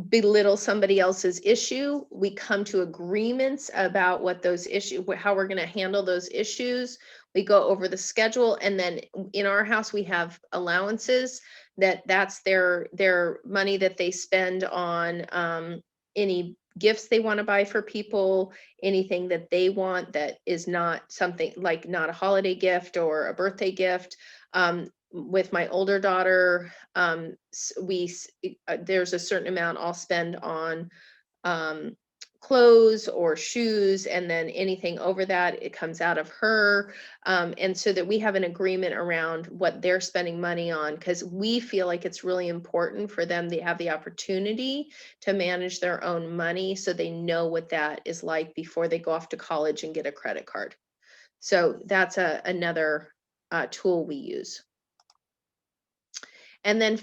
belittle somebody else's issue. We come to agreements about what those issues, how we're going to handle those issues. We go over the schedule, and then in our house we have allowances that's their money that they spend on any gifts they want to buy for people, anything that they want that is not something like not a holiday gift or a birthday gift. With my older daughter, there's a certain amount I'll spend on clothes or shoes, and then anything over that, it comes out of her. And so that we have an agreement around what they're spending money on, because we feel like it's really important for them to have the opportunity to manage their own money, so they know what that is like before they go off to college and get a credit card. So that's another tool we use. And then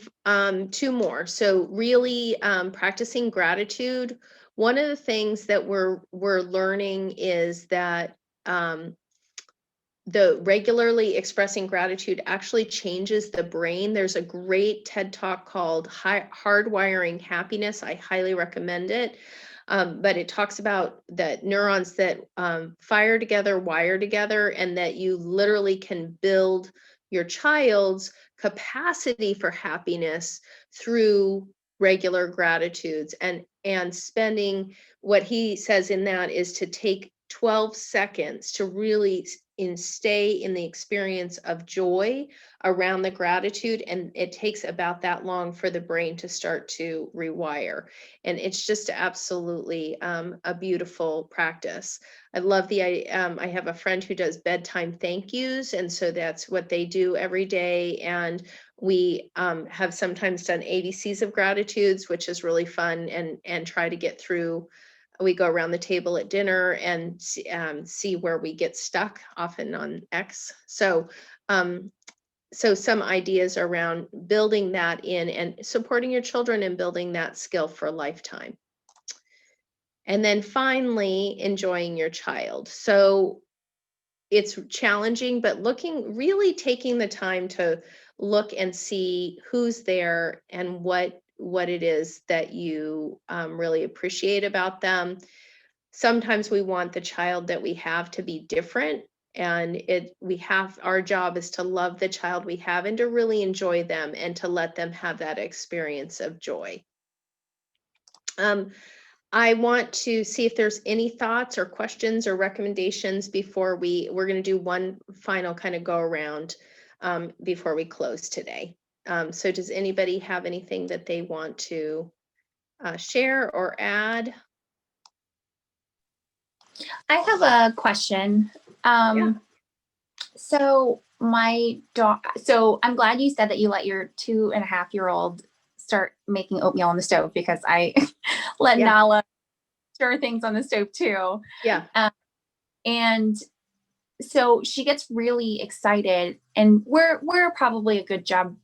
2 more. So really practicing gratitude. One of the things that we're learning is that the regularly expressing gratitude actually changes the brain. There's a great TED Talk called Hardwiring Happiness. I highly recommend it. But it talks about the neurons that fire together, wire together, and that you literally can build your child's capacity for happiness through regular gratitudes. And spending, what he says in that is to take 12 seconds to really stay in the experience of joy around the gratitude. And it takes about that long for the brain to start to rewire. And it's just absolutely a beautiful practice. I love I have a friend who does bedtime thank yous. And so that's what they do every day. And we have sometimes done ABCs of gratitudes, which is really fun, and try to get through. We go around the table at dinner and see where we get stuck, often on X. So some ideas around building that in and supporting your children and building that skill for a lifetime. And then finally, enjoying your child. So it's challenging, but really taking the time to look and see who's there and what it is that you really appreciate about them. Sometimes we want the child that we have to be different, and our job is to love the child we have and to really enjoy them and to let them have that experience of joy. I want to see if there's any thoughts or questions or recommendations before we're going to do one final kind of go around before we close today. So does anybody have anything that they want to share or add? I have a question. Yeah. So so I'm glad you said that you let your 2.5-year-old start making oatmeal on the stove, because I let Nala stir things on the stove too. Yeah. And so she gets really excited, and we're probably a good job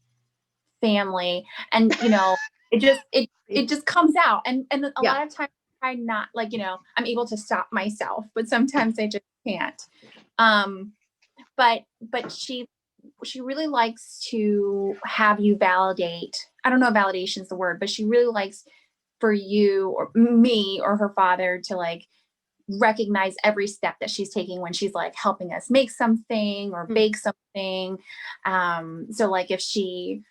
family, and it just comes out, and a lot of times I not I'm able to stop myself, but sometimes I just can't. But she really likes to have you validate. I don't know if validation is the word, but she really likes for you or me or her father to recognize every step that she's taking when she's helping us make something or bake something. So if she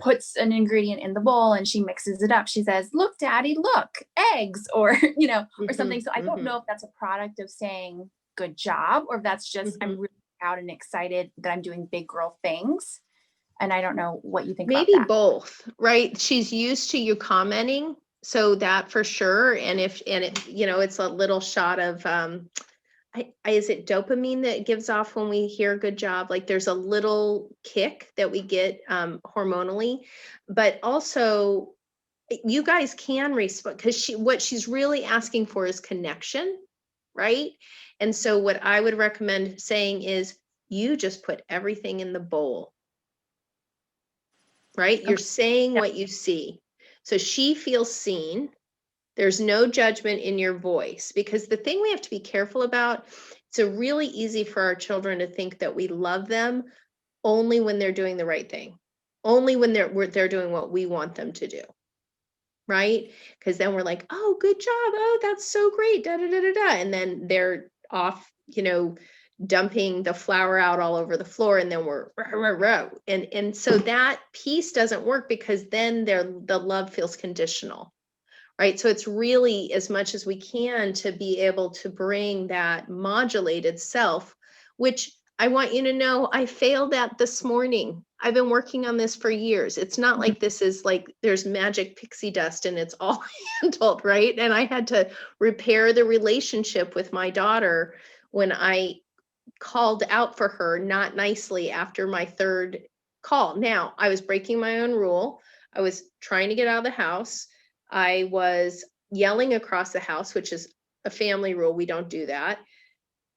puts an ingredient in the bowl and she mixes it up, she says, "Look, Daddy, look, eggs," or or something. So I don't know if that's a product of saying good job, or if that's just I'm really proud and excited that I'm doing big girl things. And I don't know what you think about that. Maybe both, right? She's used to you commenting, so that for sure. And it's a little shot of is it dopamine that it gives off when we hear good job? There's a little kick that we get hormonally, but also you guys can respond, because what she's really asking for is connection, right? And so what I would recommend saying is, you just put everything in the bowl, right? You're saying what you see. So she feels seen. There's no judgment in your voice, because the thing we have to be careful about, it's really easy for our children to think that we love them only when they're doing the right thing, only when they're doing what we want them to do, right? Because then we're like, "Oh, good job. Oh, that's so great. Da da da da da," and then they're off, dumping the flour out all over the floor, and then we're rah, rah, rah. And so that piece doesn't work, because then the love feels conditional, right? So it's really, as much as we can, to be able to bring that modulated self, which I want you to know I failed at this morning. I've been working on this for years. It's not like this is like there's magic pixie dust and it's all handled, right? And I had to repair the relationship with my daughter when I called out for her not nicely after my third call. Now, I was breaking my own rule. I was trying to get out of the house. I was yelling across the house, which is a family rule. We don't do that.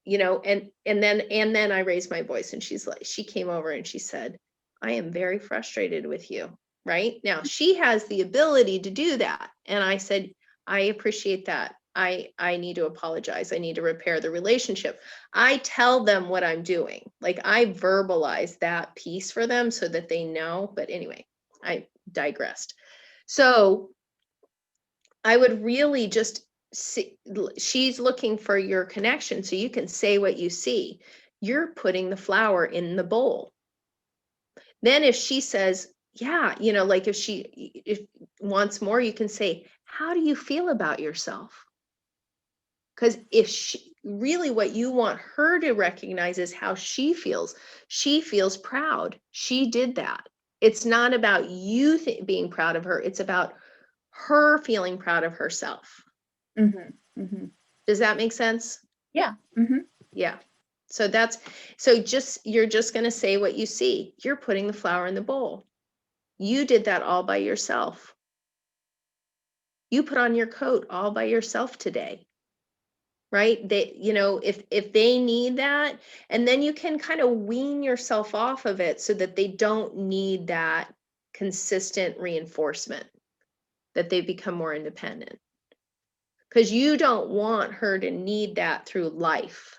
And then I raised my voice, and she came over and she said, I am very frustrated with you. Right now, she has the ability to do that. And I said, I appreciate that. I need to apologize. I need to repair the relationship. I tell them what I'm doing. Like, I verbalize that piece for them so that they know. But anyway, I digressed. So I would really just see, she's looking for your connection, so you can say what you see. You're putting the flour in the bowl. Then if she says, yeah, like if she wants more, you can say, how do you feel about yourself? Because if she really, what you want her to recognize is how she feels. She feels proud. She did that. It's not about you being proud of her. It's about her feeling proud of herself. Mm-hmm. Mm-hmm. Does that make sense? Yeah. Mm-hmm. Yeah. So you're just going to say what you see. You're putting the flour in the bowl. You did that all by yourself. You put on your coat all by yourself today. Right? If they need that, and then you can kind of wean yourself off of it so that they don't need that consistent reinforcement, that they become more independent. Because you don't want her to need that through life.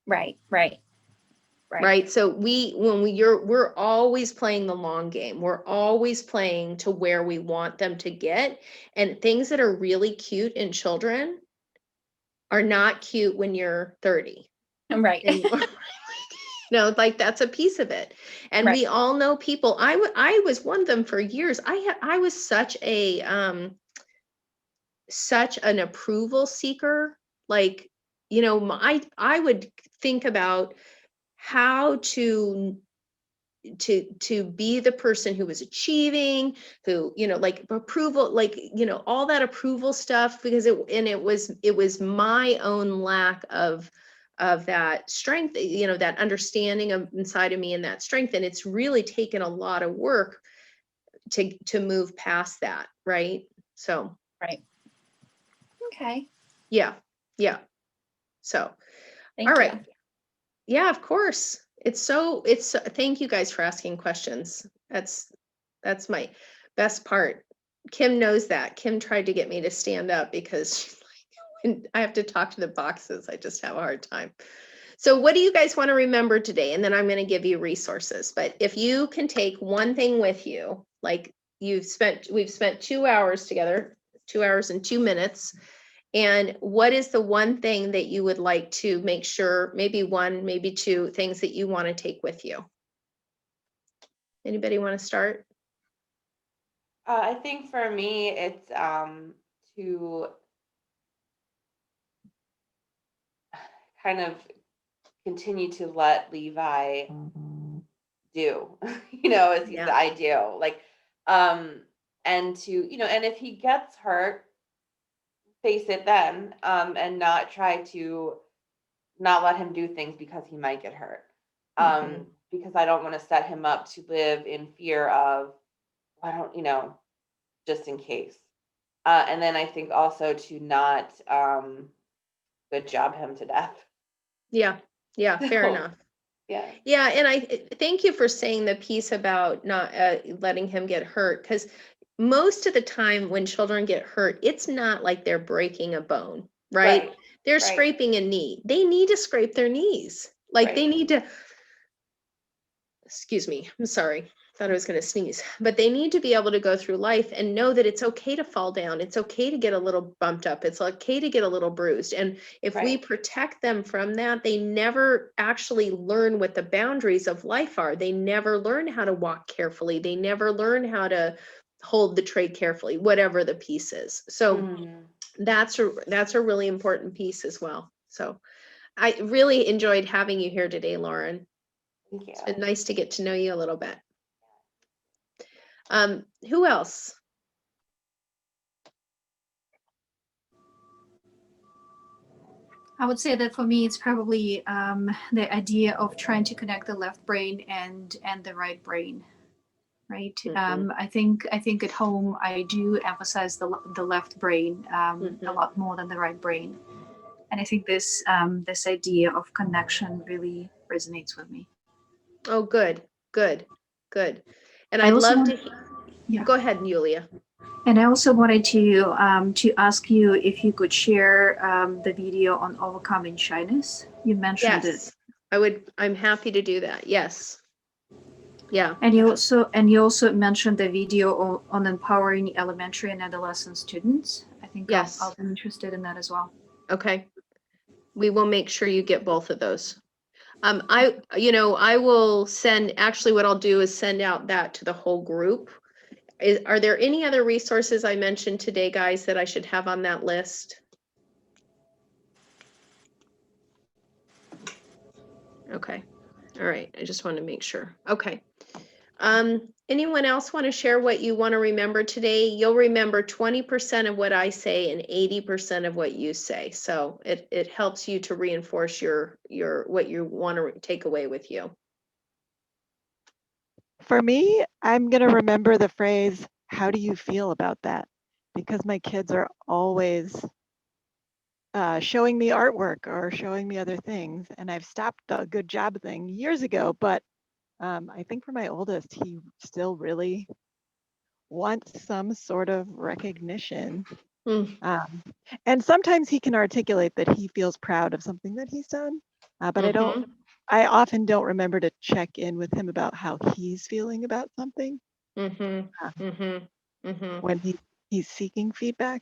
Right. So we're always playing the long game. We're always playing to where we want them to get. And things that are really cute in children are not cute when you're 30. Right. Like that's a piece of it. And we all know people. I was one of them for years. I was such an approval seeker. Like, I would think about how to be the person who was achieving, who, like approval, like, all that approval stuff, because it was my own lack of that strength, that understanding of inside of me and that strength. And it's really taken a lot of work to move past that. Right. So. Right. Okay. Yeah. So, Thank all you. right. Yeah, of course. Thank you guys for asking questions. That's my best part. Kim knows that. Kim tried to get me to stand up because she's like, when I have to talk to the boxes, I just have a hard time. So what do you guys want to remember today? And then I'm going to give you resources. But if you can take one thing with you, like we've spent 2 hours together, 2 hours and 2 minutes. And what is the one thing that you would like to make sure, maybe one, maybe two things that you want to take with you? Anybody want to start? I think for me, it's to kind of continue to let Levi do, as he's the ideal, like, and to, and if he gets hurt, face it then, and not try to not let him do things because he might get hurt. Because I don't want to set him up to live in fear of, just in case. And then I think also to not good job him to death. Yeah, fair enough. Yeah, and I thank you for saying the piece about not letting him get hurt, because most of the time when children get hurt, it's not like they're breaking a bone, right? They're scraping a knee. They need to scrape their knees. Like they need to, excuse me, I'm sorry. thought I was going to sneeze, but they need to be able to go through life and know that it's okay to fall down. It's okay to get a little bumped up. It's okay to get a little bruised. And if we Right. protect them from that, they never actually learn what the boundaries of life are. They never learn how to walk carefully. They never learn how to hold the tray carefully, whatever the piece is. So Mm. that's a really important piece as well. So I really enjoyed having you here today, Lauren. Thank you. It's been nice to get to know you a little bit. Who else? I would say that for me, it's probably the idea of trying to connect the left brain and the right brain, right? Mhm. I think at home I do emphasize the left brain a lot more than the right brain, and I think this this idea of connection really resonates with me. Oh, good. And I I'd also love want, to. yeah, Go ahead, Yulia. and I also wanted to ask you if you could share the video on overcoming shyness. You mentioned it. Yes, I would. I'm happy to do that. Yes. Yeah. And you also mentioned the video on empowering elementary and adolescent students. I think Yes. I'll be interested in that as well. Okay. We will make sure you get both of those. I will send, actually what I'll do is send out that to the whole group. Are there any other resources I mentioned today, guys, that I should have on that list? Okay. All right. I just want to make sure. Okay. Anyone else want to share what you want to remember today? You'll remember 20% of what I say and 80% of what you say. So it helps you to reinforce your what you want to take away with you. For me, I'm going to remember the phrase, how do you feel about that? Because my kids are always showing me artwork or showing me other things. And I've stopped the good job thing years ago, but I think for my oldest, he still really wants some sort of recognition. Mm. And sometimes he can articulate that he feels proud of something that he's done, but I often don't remember to check in with him about how he's feeling about something when he's seeking feedback.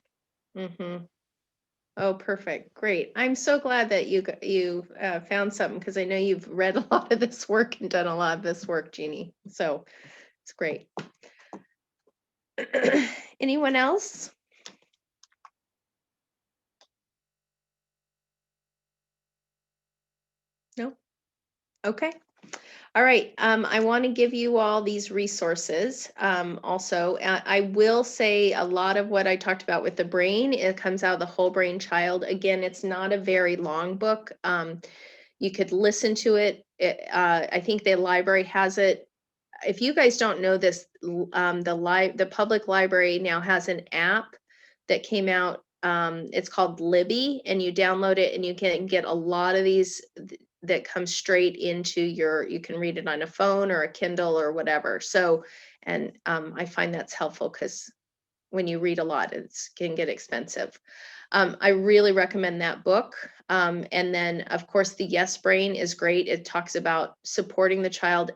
Oh, perfect. Great. I'm so glad that you found something, because I know you've read a lot of this work and done a lot of this work, Jeannie. So it's great. Anyone else? No? Okay. All right. I want to give you all these resources. Also, I will say a lot of what I talked about with the brain, it comes out of the Whole Brain Child. Again, it's not a very long book. You could listen to it. I think the library has it. If you guys don't know this, the public library now has an app that came out. It's called Libby, and you download it and you can get a lot of these that come straight into you can read it on a phone or a Kindle or whatever. So, and I find that's helpful, because when you read a lot, it can get expensive. I really recommend that book. And then, of course, the Yes Brain is great. It talks about supporting the child,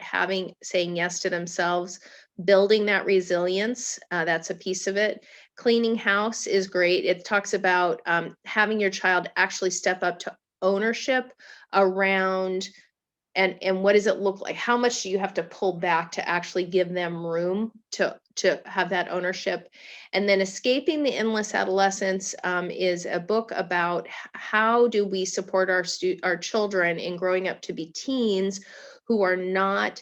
saying yes to themselves, building that resilience. That's a piece of it. Cleaning House is great. It talks about having your child actually step up to ownership around and what does it look like? How much do you have to pull back to actually give them room to have that ownership? And then Escaping the Endless Adolescence is a book about how do we support our children in growing up to be teens who are not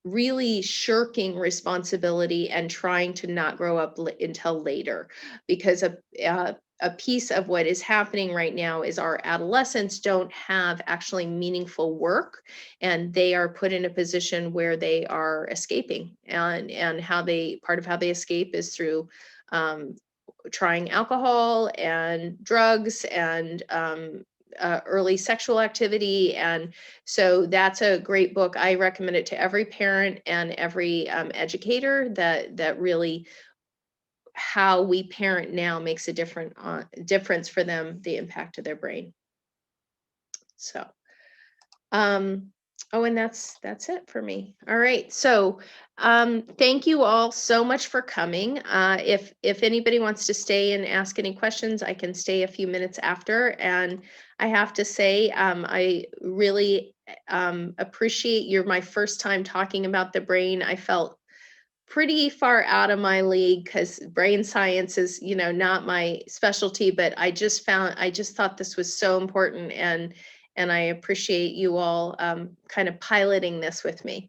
really shirking responsibility and trying to not grow up until later, because a piece of what is happening right now is our adolescents don't have actually meaningful work, and they are put in a position where they are escaping, and part of how they escape is through trying alcohol and drugs and early sexual activity. And so that's a great book. I recommend it to every parent and every educator, that really how we parent now makes a difference for them, the impact of their brain. So Oh, and that's it for me. All right. So thank you all so much for coming. If anybody wants to stay and ask any questions, I can stay a few minutes after. And I have to say, I really appreciate my first time talking about the brain. I felt pretty far out of my league because brain science is, not my specialty, but I just thought this was so important, and I appreciate you all kind of piloting this with me.